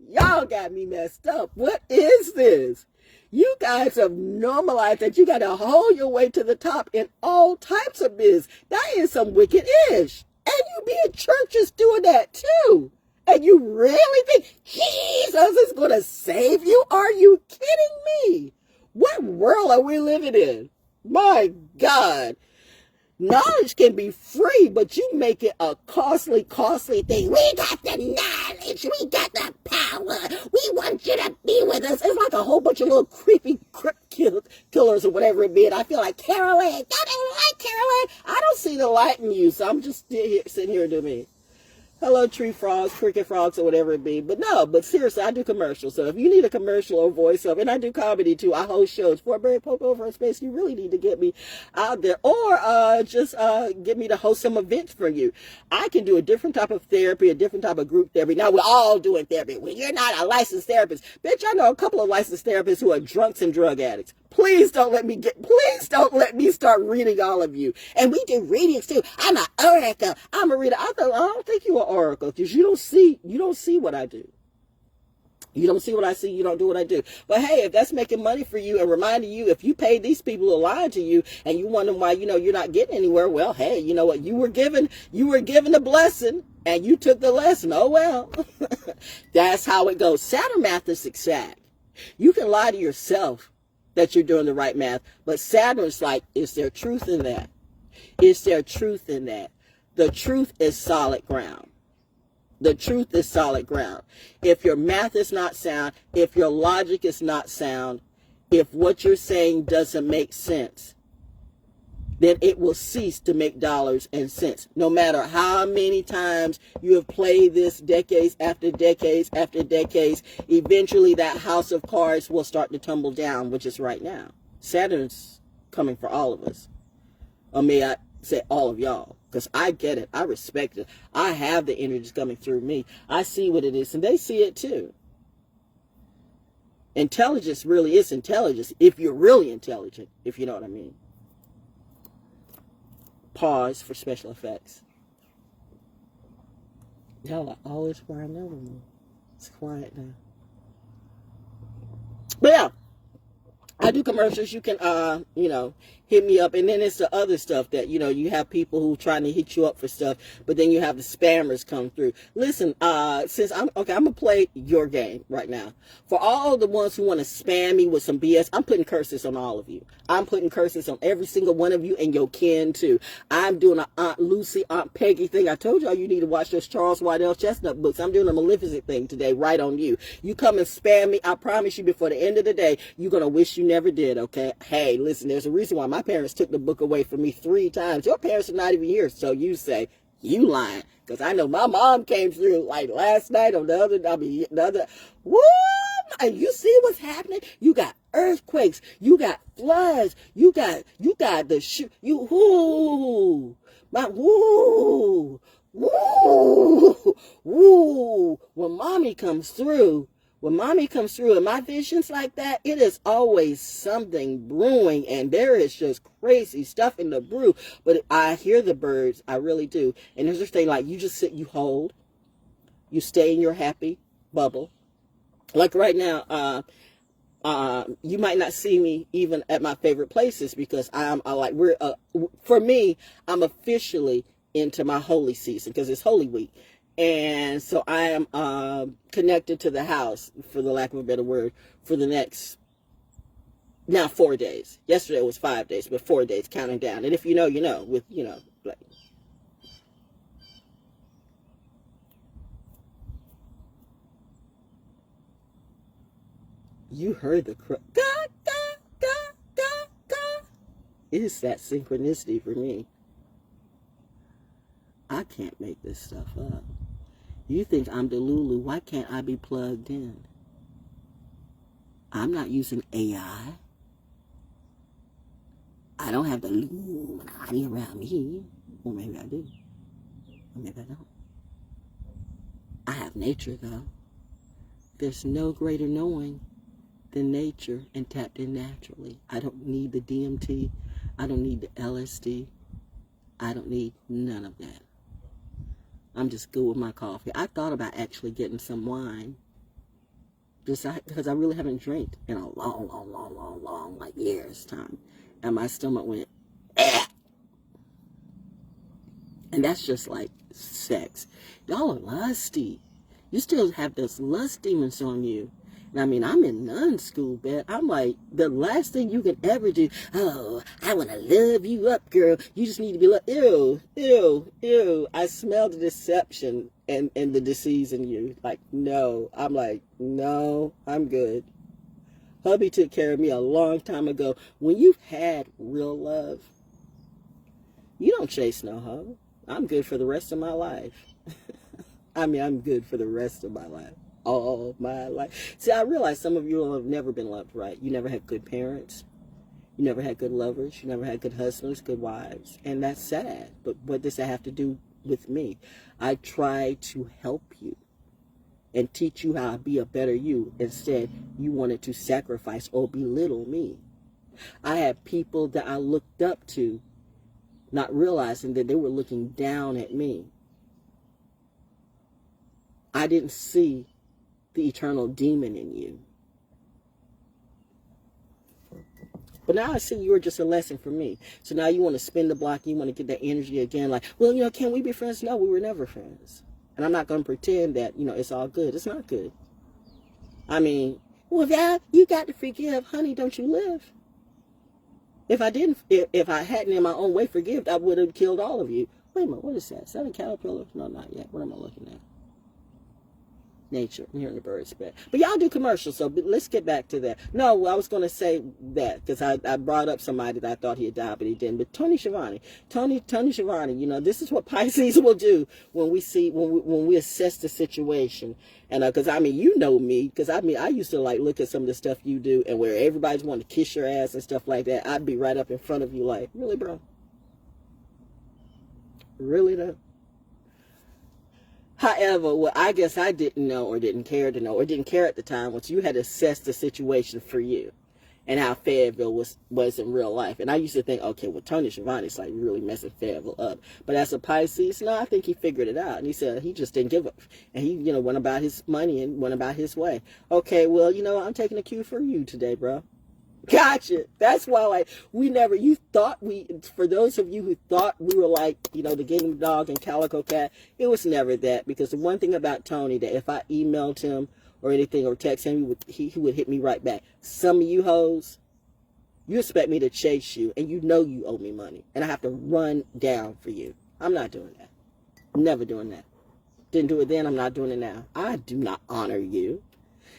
[SPEAKER 1] Y'all got me messed up. What is this? You guys have normalized that you got to hold your way to the top in all types of biz. That is some wicked-ish. And you be in churches doing that too. And you really think Jesus is going to save you? Are you kidding me? What world are we living in? My God. Knowledge can be free, but you make it a costly thing. We got the knowledge. We got the power. We want you to be with us. It's like a whole bunch of little creepy killers or whatever it be. And I feel like, Carolyn, I don't like Carolyn. I don't see the light in you, so I'm just sitting here doing me. Hello, tree frogs, cricket frogs, or whatever it be. But seriously, I do commercials. So if you need a commercial or voiceover, and I do comedy too, I host shows. For a Barry Pope over in space, you really need to get me out there. Or just get me to host some events for you. I can do a different type of therapy, a different type of group therapy. Now, we're all doing therapy. Well, you're not a licensed therapist. Bitch, I know a couple of licensed therapists who are drunks and drug addicts. Please don't let me start reading all of you. And we do readings too. I'm an oracle. I'm a reader. I don't think you're an oracle because you don't see what I do. You don't see what I see. You don't do what I do. But hey, if that's making money for you and reminding you, if you paid these people who lied to you and you wonder why, you're not getting anywhere. Well, hey, you know what? You were given a blessing and you took the lesson. Oh, well, that's how it goes. Saturn math is exact. You can lie to yourself that you're doing the right math. But Saturn's like, is there truth in that? Is there truth in that? The truth is solid ground. The truth is solid ground. If your math is not sound, if your logic is not sound, if what you're saying doesn't make sense, then it will cease to make dollars and cents. No matter how many times you have played this decades after decades after decades, eventually that house of cards will start to tumble down, which is right now. Saturn's coming for all of us. Or may I say all of y'all, because I get it. I respect it. I have the energies coming through me. I see what it is, and they see it too. Intelligence really is intelligence if you're really intelligent, if you know what I mean. Pause for special effects. Y'all are always crying over me. It's quiet now. But yeah, I do commercials. You can, hit me up. And then it's the other stuff that, you have people who trying to hit you up for stuff, but then you have the spammers come through. Listen, since I'm going to play your game right now. For all the ones who want to spam me with some BS, I'm putting curses on all of you. I'm putting curses on every single one of you and your kin too. I'm doing an Aunt Lucy, Aunt Peggy thing. I told y'all you need to watch those Charles Waddell Chestnut books. I'm doing a Maleficent thing today, right on you. You come and spam me, I promise you before the end of the day, you're going to wish you never did, okay? Hey, listen, there's a reason why my parents took the book away from me 3 times. Your parents are not even here, so you say, you lying. Because I know my mom came through like last night or the other. Woo! And you see what's happening? You got earthquakes. You got floods. You got the whoo. When mommy comes through, in my visions like that, it is always something brewing, and there is just crazy stuff in the brew. But I hear the birds, I really do. And there's this thing like you just sit, you hold, you stay in your happy bubble. Like right now, you might not see me even at my favorite places because for me, I'm officially into my holy season because it's Holy Week. And so I am connected to the house, for the lack of a better word, for the next, now 4 days. Yesterday was 5 days, but 4 days counting down. And if you know, you know, with, like. You heard the crow. It's that synchronicity for me. I can't make this stuff up. You think I'm Delulu. Why can't I be plugged in? I'm not using AI. I don't have the Illuminati around me. Or maybe I do. Or maybe I don't. I have nature, though. There's no greater knowing than nature and tapped in naturally. I don't need the DMT. I don't need the LSD. I don't need none of that. I'm just good with my coffee. I thought about actually getting some wine. Just because I really haven't drank in a long, like years time. And my stomach went, eh. And that's just like sex. Y'all are lusty. You still have those lust demons on you. And I mean, I'm in nun school, but I'm like, the last thing you can ever do, oh, I want to love you up, girl. You just need to be like, ew, ew, ew. I smell the deception and the disease in you. Like, no. I'm like, no, I'm good. Hubby took care of me a long time ago. When you've had real love, you don't chase no hoe. I'm good for the rest of my life. I mean, I'm good for the rest of my life. All my life. See, I realize some of you have never been loved right. You never had good parents. You never had good lovers. You never had good husbands, good wives. And that's sad. But what does that have to do with me? I try to help you and teach you how to be a better you. Instead, you wanted to sacrifice or belittle me. I had people that I looked up to, not realizing that they were looking down at me. I didn't see the eternal demon in you. But now I see you were just a lesson for me. So now you want to spin the block. You want to get that energy again. Like, well, can we be friends? No, we were never friends. And I'm not going to pretend that, it's all good. It's not good. I mean, well, Val, you got to forgive. Honey, don't you live? If I didn't, if I hadn't in my own way forgiven, I would have killed all of you. Wait a minute, what is that? Is that a caterpillar? No, not yet. What am I looking at? Nature. I'm hearing the birds back. But y'all do commercials, so let's get back to that. No, I was going to say that because I brought up somebody that I thought he had died, but he didn't. But Tony Schiavone, this is what Pisces will do when we assess the situation. And because you know me, because I used to like look at some of the stuff you do, and where everybody's wanting to kiss your ass and stuff like that, I'd be right up in front of you, like, really, bro? Really, though? However, what I guess I didn't know or didn't care to know or didn't care at the time was you had to assess the situation for you and how Fayetteville was in real life. And I used to think, okay, well, Tony Schiavone's like really messing Fayetteville up. But as a Pisces, no, I think he figured it out. And he said he just didn't give up. And he, went about his money and went about his way. Okay, well, I'm taking a cue for you today, bro. Gotcha. That's why, for those of you who thought we were like, the Game Dog and Calico Cat, it was never that. Because the one thing about Tony, that if I emailed him or anything or text him, he would hit me right back. Some of you hoes, you expect me to chase you, and you owe me money. And I have to run down for you. I'm not doing that. Never doing that. Didn't do it then, I'm not doing it now. I do not honor you.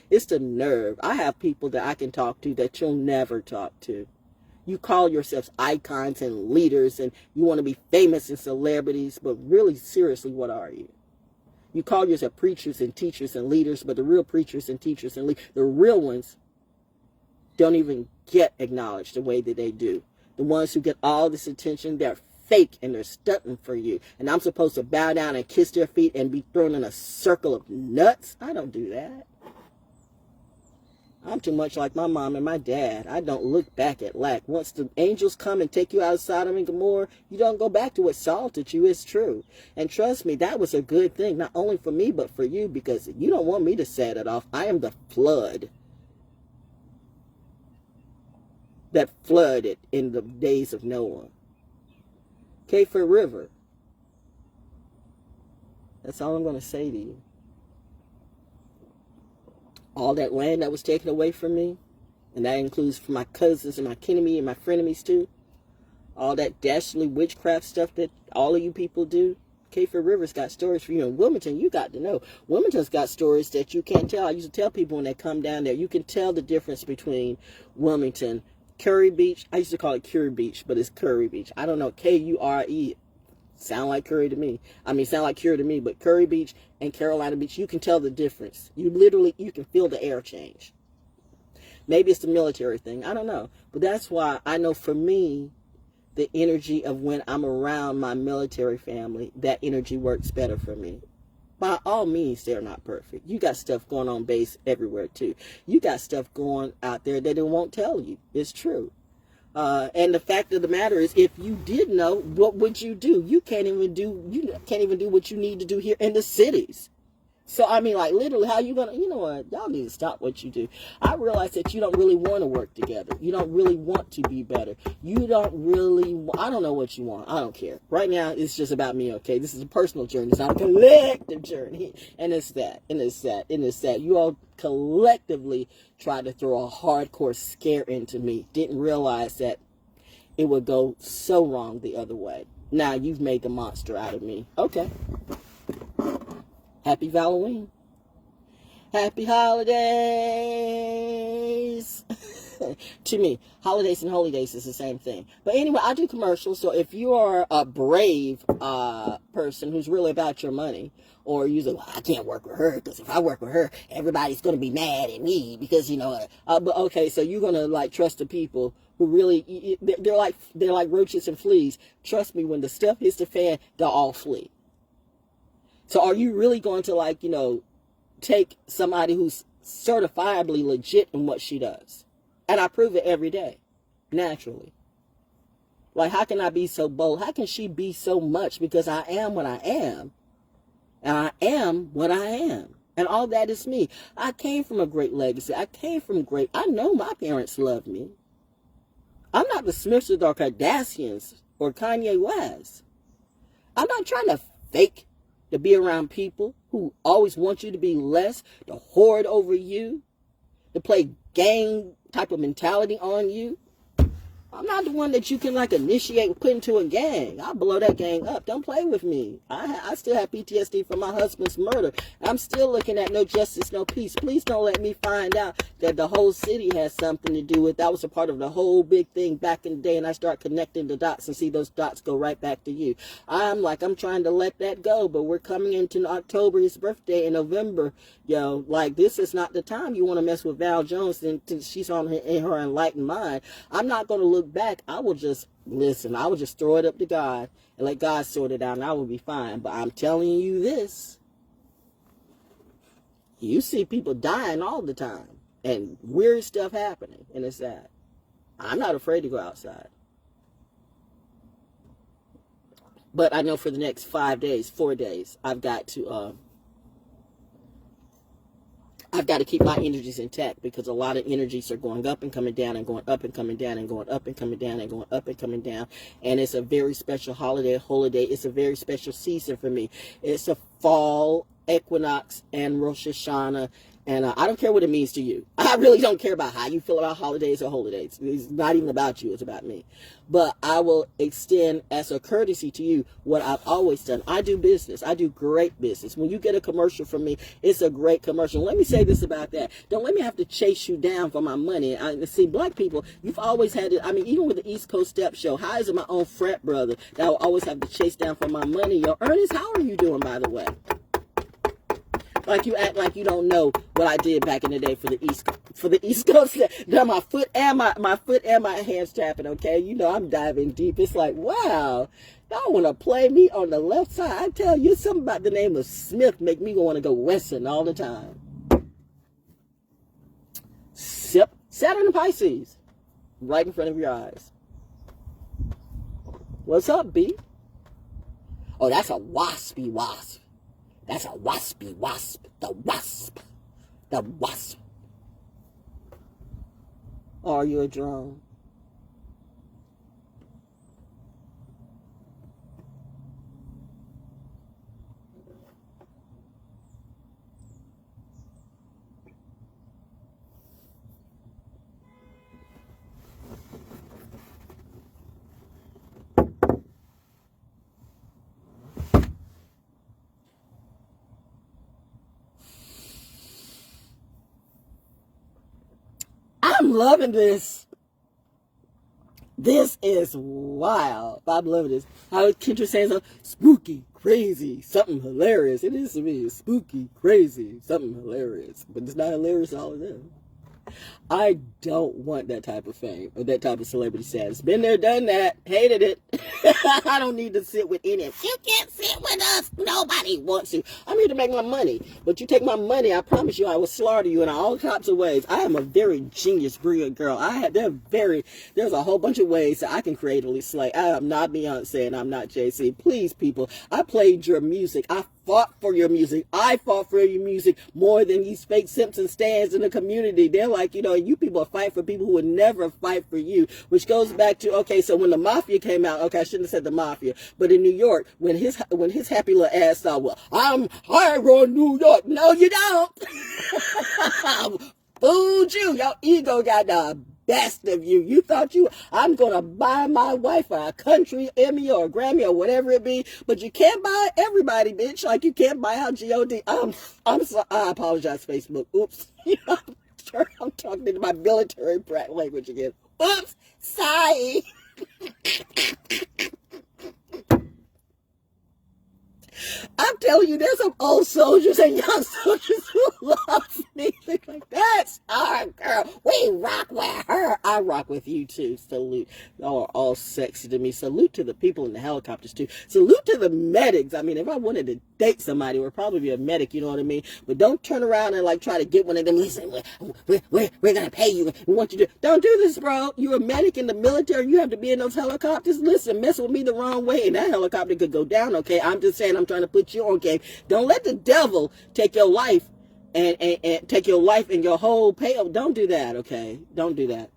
[SPEAKER 1] It's the nerve. I have people that I can talk to that you'll never talk to. You call yourselves icons and leaders and you want to be famous and celebrities, but really, seriously, what are you? You call yourself preachers and teachers and leaders, but the real preachers and teachers and the real ones don't even get acknowledged the way that they do. The ones who get all this attention, they're fake and they're stunting for you. And I'm supposed to bow down and kiss their feet and be thrown in a circle of nuts? I don't do that. I'm too much like my mom and my dad. I don't look back at lack. Once the angels come and take you out of Sodom and Gomorrah, you don't go back to what salted you. It's true. And trust me, that was a good thing, not only for me, but for you, because you don't want me to set it off. I am the flood that flooded in the days of Noah. Kafir River. That's all I'm going to say to you. All that land that was taken away from me, and that includes for my cousins and my kinemy and my frenemies too. All that dastardly witchcraft stuff that all of you people do. Kafir River's got stories for you. In Wilmington, you got to know. Wilmington's got stories that you can't tell. I used to tell people when they come down there, you can tell the difference between Wilmington, Curry Beach. I used to call it Curry Beach, but it's Curry Beach. I don't know, K-U-R-E. Sound like Curry to me. Sound like Curry to me, but Curry Beach and Carolina Beach, you can tell the difference. You can feel the air change. Maybe it's the military thing. I don't know. But that's why I know for me, the energy of when I'm around my military family, that energy works better for me. by all means, they're not perfect. You got stuff going on base everywhere too. You got stuff going out there that they won't tell you. It's true. And the fact of the matter is, if you did know, what would you do? You can't even do what you need to do here in the cities. So, I mean, like, literally, how you going to, you know what, y'all need to stop what you do. I realize that you don't really want to work together. You don't really want to be better. You don't really, I don't know what you want. I don't care. Right now, it's just about me, okay? This is a personal journey. It's not a collective journey. And it's that, and it's that, and it's that. You all collectively tried to throw a hardcore scare into me. Didn't realize that it would go so wrong the other way. Now, you've made the monster out of me. Okay. Happy Halloween. Happy holidays. To me, holidays and holy days is the same thing. But anyway, I do commercials. So if you are a brave person who's really about your money, or you say, well, I can't work with her because if I work with her, everybody's going to be mad at me because, you know, but okay, so you're going to like trust the people who really, they're like roaches and fleas. Trust me, when the stuff hits the fan, they'll all flee. So are you really going to, like, you know, take somebody who's certifiably legit in what she does? And I prove it every day, naturally. Like, how can I be so bold? How can she be so much? Because I am what I am. And I am what I am. And all that is me. I came from a great legacy. I know my parents love me. I'm not the Smiths or Kardashians or Kanye West. I'm not trying to fake to be around people who always want you to be less, to hoard over you, to play gang type of mentality on you. I'm not the one that you can like initiate and put into a gang. I'll blow that gang up. Don't play with me. I still have PTSD from my husband's murder. I'm still looking at no justice, no peace. Please don't let me find out that the whole city has something to do with. That was a part of the whole big thing back in the day, and I start connecting the dots and see those dots go right back to you. I'm trying to let that go, but we're coming into October, his birthday, in November. Yo, like, this is not the time you want to mess with Val Jones and she's in her enlightened mind. I'm not going to look back. I will just listen. I will just throw it up to God and let God sort it out, and I will be fine. But I'm telling you this. You see people dying all the time and weird stuff happening, and it's sad. I'm not afraid to go outside. But I know for the next 4 days, I've got to keep my energies intact, because a lot of energies are going up and coming down and going up and coming down and going up and coming down and going up and coming down. And it's a very special holiday. It's a very special season for me. It's a fall equinox and Rosh Hashanah. And I don't care what it means to you. I really don't care about how you feel about holidays or holidays. It's not even about you. It's about me. But I will extend as a courtesy to you what I've always done. I do business. I do great business. When you get a commercial from me, it's a great commercial. Let me say this about that. Don't let me have to chase you down for my money. See, black people, you've always had it. I mean, even with the East Coast Step Show, how is it my own frat brother that I will always have to chase down for my money? Yo, Ernest, how are you doing, by the way? Like, you act like you don't know what I did back in the day for the East Coast. Now my foot and my hands tapping, okay? You know I'm diving deep. It's like, wow, y'all want to play me on the left side. I tell you, something about the name of Smith make me want to go western all the time. Saturn and Pisces, right in front of your eyes. What's up, B? Oh, that's a waspy wasp. That's a waspy wasp. The wasp. The wasp. Are you a drone? I'm loving this. This is wild. I'm loving this. How Kendra saying so spooky, crazy, something hilarious. It is to me. Spooky, crazy, something hilarious. But it's not hilarious all of them. I don't want that type of fame or that type of celebrity status. Been there, done that, hated it. I don't need to sit with any of you. Can't sit with us. Nobody wants to. I'm here to make my money. But you take my money, I promise you I will slaughter you in all types of ways. I am a very genius, brilliant girl. There's a whole bunch of ways that I can creatively slay. I am not Beyonce and I'm not Jay-Z. Please, people, I played your music. I fought for your music. I fought for your music more than these fake Simpson stands in the community. They're like, you people are fighting for people who would never fight for you, which goes back to, okay, so when the Mafia came out, okay, I shouldn't have said the Mafia, but in New York, when his happy little ass thought, well, I run New York. No, you don't. Fooled you. Your ego got the best of you. You thought I'm going to buy my wife a country Emmy or a Grammy or whatever it be, but you can't buy everybody, bitch. Like you can't buy out God. I'm sorry. I apologize, Facebook. Oops. I'm talking into my military language again. Oops. Sorry. I'm telling you, there's some old soldiers and young soldiers who love me. They're like, that's our girl. We rock with her. I rock with you too. Salute. Y'all are all sexy to me. Salute to the people in the helicopters too. Salute to the medics. I mean, if I wanted to date somebody, it would probably be a medic, you know what I mean? But don't turn around and like try to get one of them. Listen, we're going to pay you. We want you to. Don't do this, bro. You're a medic in the military. You have to be in those helicopters. Listen, mess with me the wrong way and that helicopter could go down, okay? I'm just saying, I'm trying to put you on game. Don't let the devil take your life and take your life and your whole payoff. Don't do that, okay? Don't do that.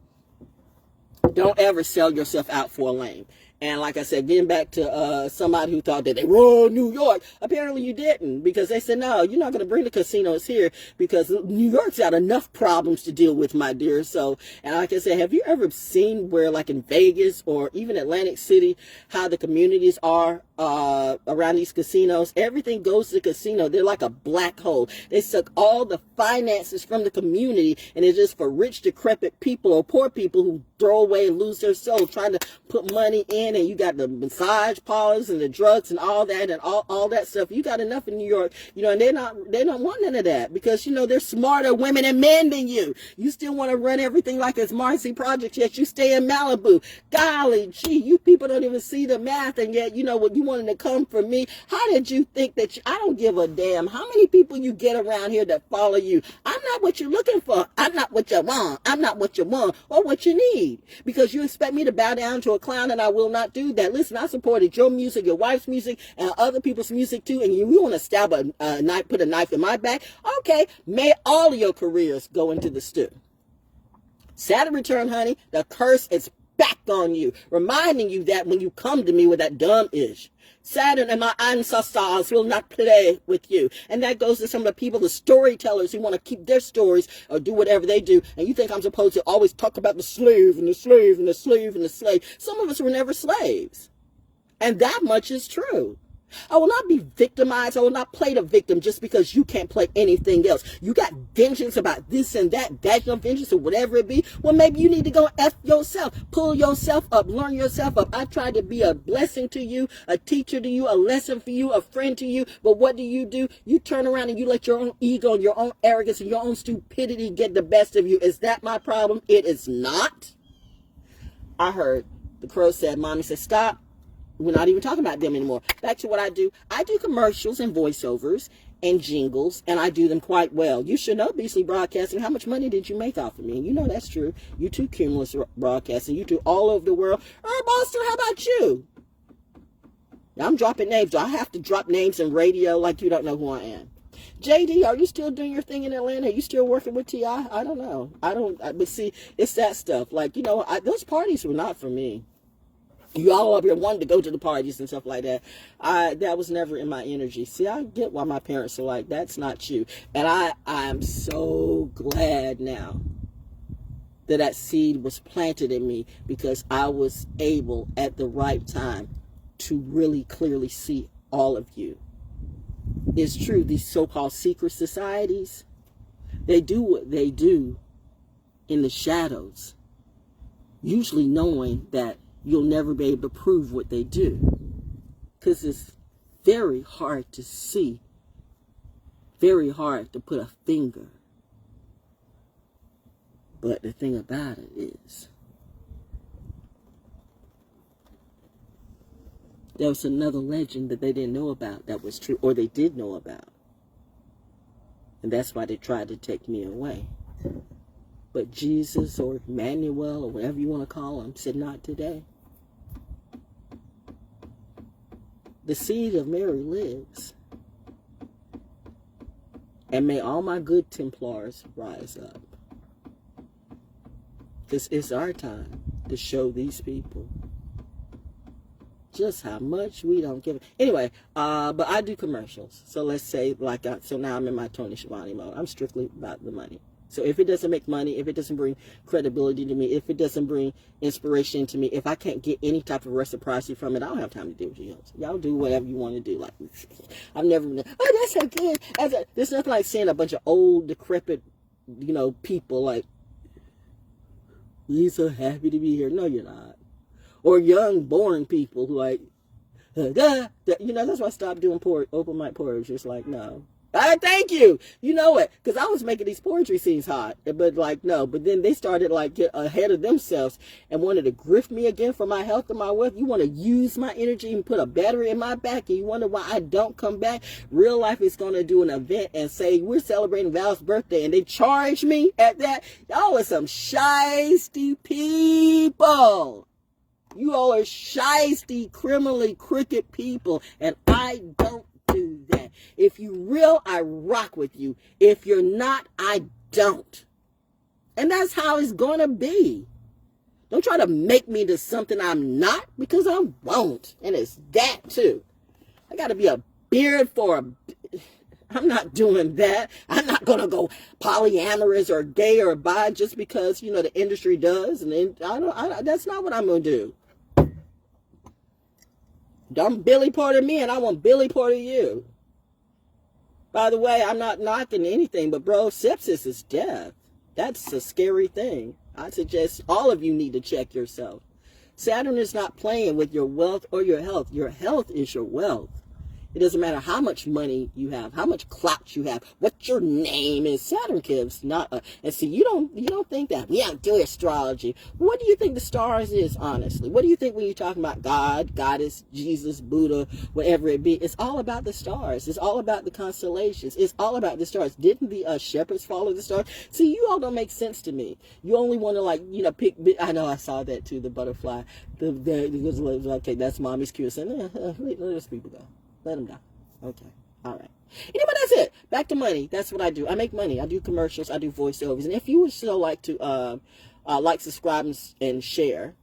[SPEAKER 1] Don't ever sell yourself out for a lame. And like I said, getting back to somebody who thought that they run New York, apparently you didn't, because they said, no, you're not going to bring the casinos here because New York's got enough problems to deal with, my dear. So, and like I said, have you ever seen where like in Vegas or even Atlantic City, how the communities are around these casinos? Everything goes to the casino. They're like a black hole. They suck all the finances from the community, and it's just for rich, decrepit people or poor people who throw away and lose their soul trying to put money in. And you got the massage parlors and the drugs and all that and all that stuff. You got enough in New York, and they don't want none of that because, they're smarter women and men than you. You still want to run everything like it's Marcy Projects, yet you stay in Malibu. Golly gee, you people don't even see the math, and yet, what you wanted to come for me. How did you think that I don't give a damn how many people you get around here that follow you? I'm not what you're looking for. I'm not what you want. I'm not what you want or what you need, because you expect me to bow down to a clown, and I will not do that. Listen, I supported your music, your wife's music, and other people's music too, and you want to stab a knife, put a knife in my back? Okay, may all of your careers go into the stew. Saturn return, honey, the curse is back on you, reminding you that when you come to me with that dumb ish. Saturn and my ancestors will not play with you. And that goes to some of the people, the storytellers who want to keep their stories or do whatever they do. And you think I'm supposed to always talk about the slave and the slave and the slave and the slave. Some of us were never slaves. And that much is true. I will not be victimized. I will not play the victim just because you can't play anything else. You got vengeance about this and that, vaginal vengeance or whatever it be. Well, maybe you need to go F yourself. Pull yourself up. Learn yourself up. I tried to be a blessing to you, a teacher to you, a lesson for you, a friend to you. But what do? You turn around and you let your own ego and your own arrogance and your own stupidity get the best of you. Is that my problem? It is not. I heard the crow said, Mommy said, stop. We're not even talking about them anymore. Back to what I do. I do commercials and voiceovers and jingles, and I do them quite well. You should know, Beasley Broadcasting. How much money did you make off of me? You know that's true. You too, Cumulus Broadcasting. You too, all over the world. Boston, how about you? I'm dropping names. Do I have to drop names in radio like you don't know who I am? JD, are you still doing your thing in Atlanta? Are you still working with T.I.? I don't know. But see, it's that stuff. Like, those parties were not for me. You all up here wanting to go to the parties and stuff like that. That was never in my energy. See, I get why my parents are like, that's not you. And I'm so glad now that seed was planted in me, because I was able at the right time to really clearly see all of you. It's true, these so-called secret societies, they do what they do in the shadows, usually knowing that you'll never be able to prove what they do, because it's very hard to see, very hard to put a finger But the thing about it is, there was another legend that they didn't know about that was true, or they did know about. And that's why they tried to take me away. But Jesus or Emmanuel or whatever you want to call him said, not today. The seed of Mary lives. And may all my good Templars rise up. This is our time to show these people just how much we don't give. Anyway, but I do commercials. So let's say, so now I'm in my Tony Schiavone mode. I'm strictly about the money. So if it doesn't make money, if it doesn't bring credibility to me, if it doesn't bring inspiration to me, if I can't get any type of reciprocity from it, I don't have time to deal with you. Y'all do whatever you want to do. Like, I've never been, oh, that's so good. There's nothing like seeing a bunch of old, decrepit, people like, we're so happy to be here. No, you're not. Or young, boring people who like, that's why I stopped doing open mic poetry. Just like, no. Thank you. You know it. Because I was making these poetry scenes hot. But no. But then they started get ahead of themselves and wanted to grift me again for my health and my wealth. You want to use my energy and put a battery in my back, and you wonder why I don't come back. Real life is going to do an event and say, we're celebrating Val's birthday, and they charge me at that. Y'all are some shiesty people. You all are shiesty, criminally crooked people, and I don't do that. If you real, I rock with you. If you're not, I don't. And that's how it's gonna be. Don't try to make me into something I'm not, because I won't. And it's that too. I gotta be a beard I'm not doing that. I'm not gonna go polyamorous or gay or bi just because, the industry does. And that's not what I'm gonna do. Don't Billy Porter me, and I want Billy Porter you. By the way, I'm not knocking anything, but bro, sepsis is death. That's a scary thing. I suggest all of you need to check yourself. Saturn is not playing with your wealth or your health. Your health is your wealth. It doesn't matter how much money you have, how much clout you have, what your name is. Saturn gives not. And see, you don't think that. We don't do astrology. What do you think the stars is, honestly? What do you think when you're talking about God, Goddess, Jesus, Buddha, whatever it be? It's all about the stars. It's all about the constellations. It's all about the stars. Didn't the shepherds follow the stars? See, you all don't make sense to me. You only want to pick. I know I saw that too. The butterfly. Okay, that's mommy's cue. So, let those people go. Let them down. Okay. All right. Anyway, that's it. Back to money. That's what I do. I make money. I do commercials. I do voiceovers. And if you would still like to subscribe, and share,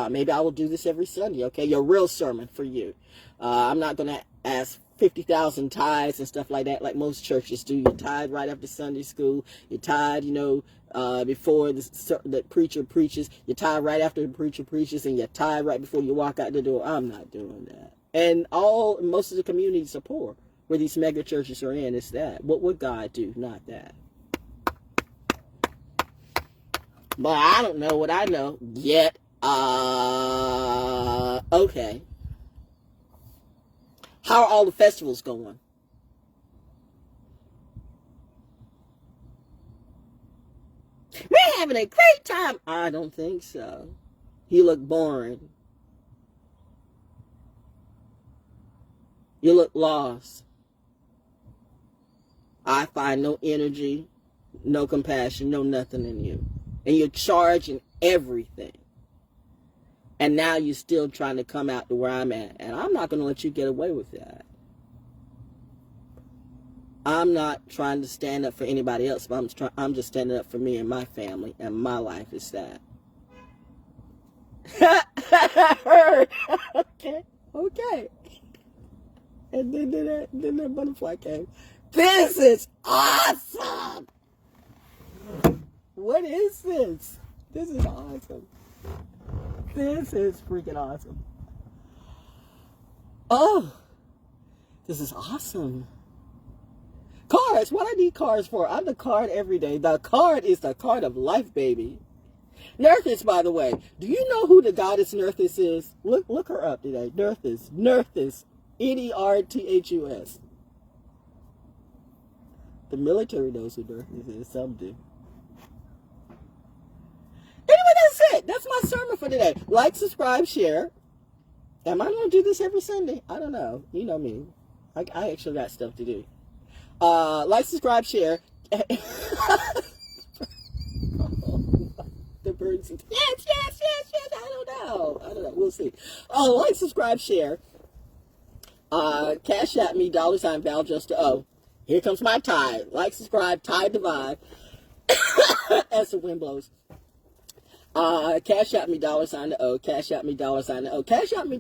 [SPEAKER 1] maybe I will do this every Sunday. Okay. Your real sermon for you. I'm not going to ask 50,000 tithes and stuff like that, like most churches do. You tithe right after Sunday school. You tithe, before the preacher preaches. You tithe right after the preacher preaches, and you tithe right before you walk out the door. I'm not doing that. And most of the communities are poor, where these mega churches are in. It's that. What would God do? Not that. But I don't know what I know yet. Okay. How are all the festivals going? We're having a great time. I don't think so. You look boring. You look lost. I find no energy, no compassion, no nothing in you. And you're charging everything. And now you're still trying to come out to where I'm at. And I'm not going to let you get away with that. I'm not trying to stand up for anybody else, but I'm just standing up for me and my family and my life. Is that. Okay. And then that butterfly came. This is awesome! What is this? This is awesome. This is freaking awesome. Oh, this is awesome. Cards. What I need cards for? I'm the card every day. The card is the card of life, baby. Nerthus, by the way. Do you know who the goddess Nerthus is? Look her up today. Nerthus. Nerthus. The military knows who Nerthus is. Some do. that's it. That's my sermon for today. Like, subscribe, share. Am I going to do this every Sunday? I don't know. You know me. I actually got stuff to do. Like, subscribe, share. The birds. Yes. I don't know. We'll see. Like, subscribe, share. Cashapp Me, $ValJonesDaO. Here comes my tide. Like, subscribe, tide divide. As the wind blows. Cashapp Me, $O. Cashapp Me, $O. Cashapp Me,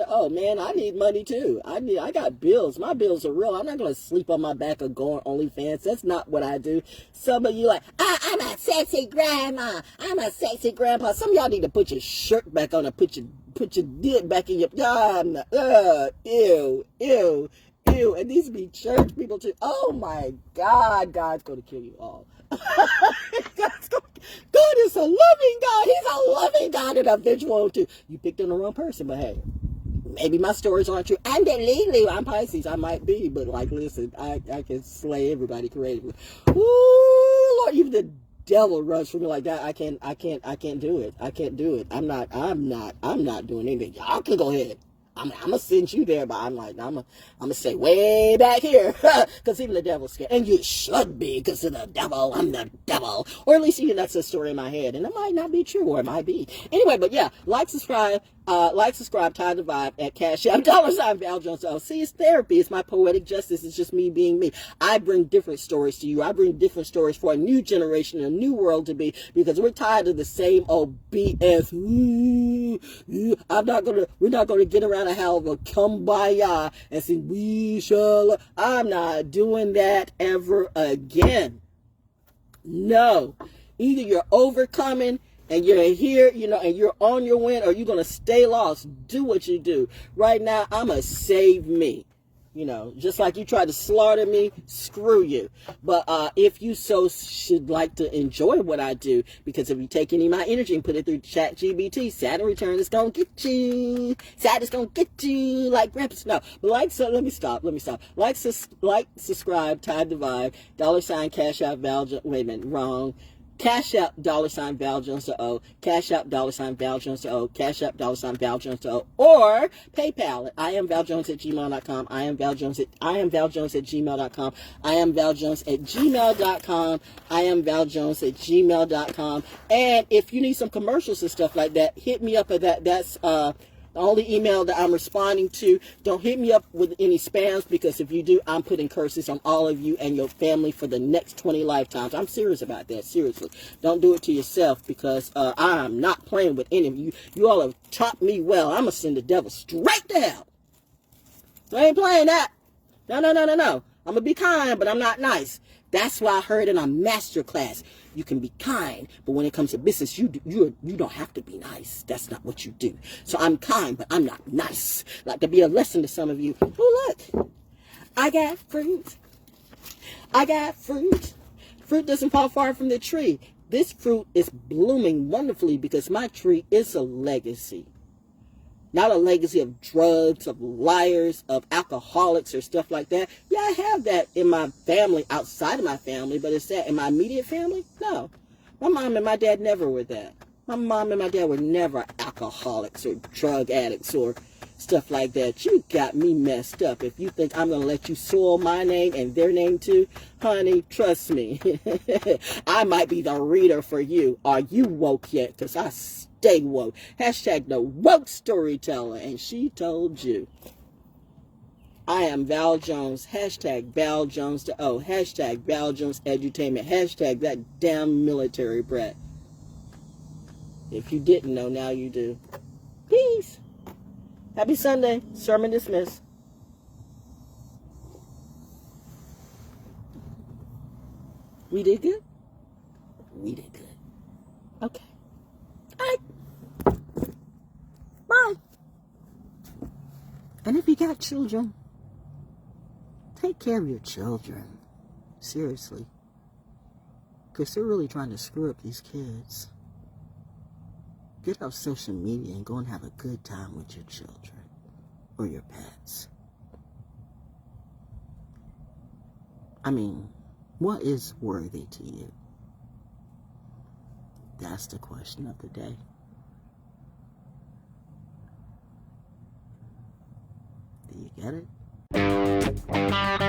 [SPEAKER 1] $O. Man, I need money too. I got bills. My bills are real. I'm not going to sleep on my back or go on OnlyFans. That's not what I do. Some of you like, I'm a sexy grandma. I'm a sexy grandpa. Some of y'all need to put your shirt back on and put your dick back in your, ew. And these be church people too. Oh my God, God's going to kill you all. God is a loving God. He's a loving God and a visual too. You picked on the wrong person, but hey, maybe my stories aren't true. I'm the Lulu. I'm Pisces. I might be, but like, listen, I can slay everybody creatively. Ooh, Lord, even the devil runs for me like that. I can't do it. I can't do it. I'm not doing anything. Y'all can go ahead. I'm gonna send you there, but I'm gonna stay way back here, because even the devil's scared, and you should be, because of the devil. I'm the devil, or at least that's a story in my head, and it might not be true, or it might be. Anyway, but yeah, like, subscribe, tie the vibe at Cashapp $ValJonesDaO. See, it's therapy. It's my poetic justice. It's just me being me. I bring different stories to you. I bring different stories for a new generation, a new world to be, because we're tired of the same old BS. We're not gonna get around and have a kumbaya and say we shall. I'm not doing that ever again. No, either you're overcoming and you're here, and you're on your win, or you're gonna stay lost. Do what you do. Right now, I'ma save me. Just like you tried to slaughter me, screw you. But if you should like to enjoy what I do, because if you take any of my energy and put it through ChatGPT, saturnreturn is gonna get you. Sat is gonna get you like reps. No, but let me stop. Like, subscribe, tide divide, $ Cashapp Valjones. Wait a minute, wrong. Cashapp $ValJonesDaO, Cashapp $ValJonesDaO, Cashapp $ValJonesDaO, or PayPal at iamvaljones@gmail.com, iamvaljones at gmail.com, iamvaljones@gmail.com, iamvaljones@gmail.com. And if you need some commercials and stuff like that, hit me up at that. That's the only email that I'm responding to. Don't hit me up with any spams, because if you do, I'm putting curses on all of you and your family for the next 20 lifetimes. I'm serious about that. Seriously. Don't do it to yourself, because I'm not playing with any of you. You all have taught me well. I'm going to send the devil straight to hell. I ain't playing that. No. I'm going to be kind, but I'm not nice. That's why I heard in a master class, you can be kind, but when it comes to business, you don't have to be nice. That's not what you do. So I'm kind, but I'm not nice. Like to be a lesson to some of you. Oh, look, I got fruit. Fruit doesn't fall far from the tree. This fruit is blooming wonderfully because my tree is a legacy. Not a legacy of drugs, of liars, of alcoholics or stuff like that. Yeah, I have that in my family, outside of my family, but it's that in my immediate family? No. My mom and my dad never were that. My mom and my dad were never alcoholics or drug addicts or stuff like that. You got me messed up. If you think I'm going to let you soil my name and their name too, honey, trust me. I might be the reader for you. Are you woke yet? Because I stay woke. Hashtag the woke storyteller. And she told you. I am Val Jones. Hashtag ValJonesDaO. Hashtag ValJones Edutainment. Hashtag that damn military brat. If you didn't know, now you do. Peace. Happy Sunday. Sermon dismissed. We did good? We did good. Okay. All right. Bye. And if you got children, take care of your children. Seriously. Because they're really trying to screw up these kids. Get off social media and go and have a good time with your children or your pets. I mean, what is worthy to you? That's the question of the day. Do you get it?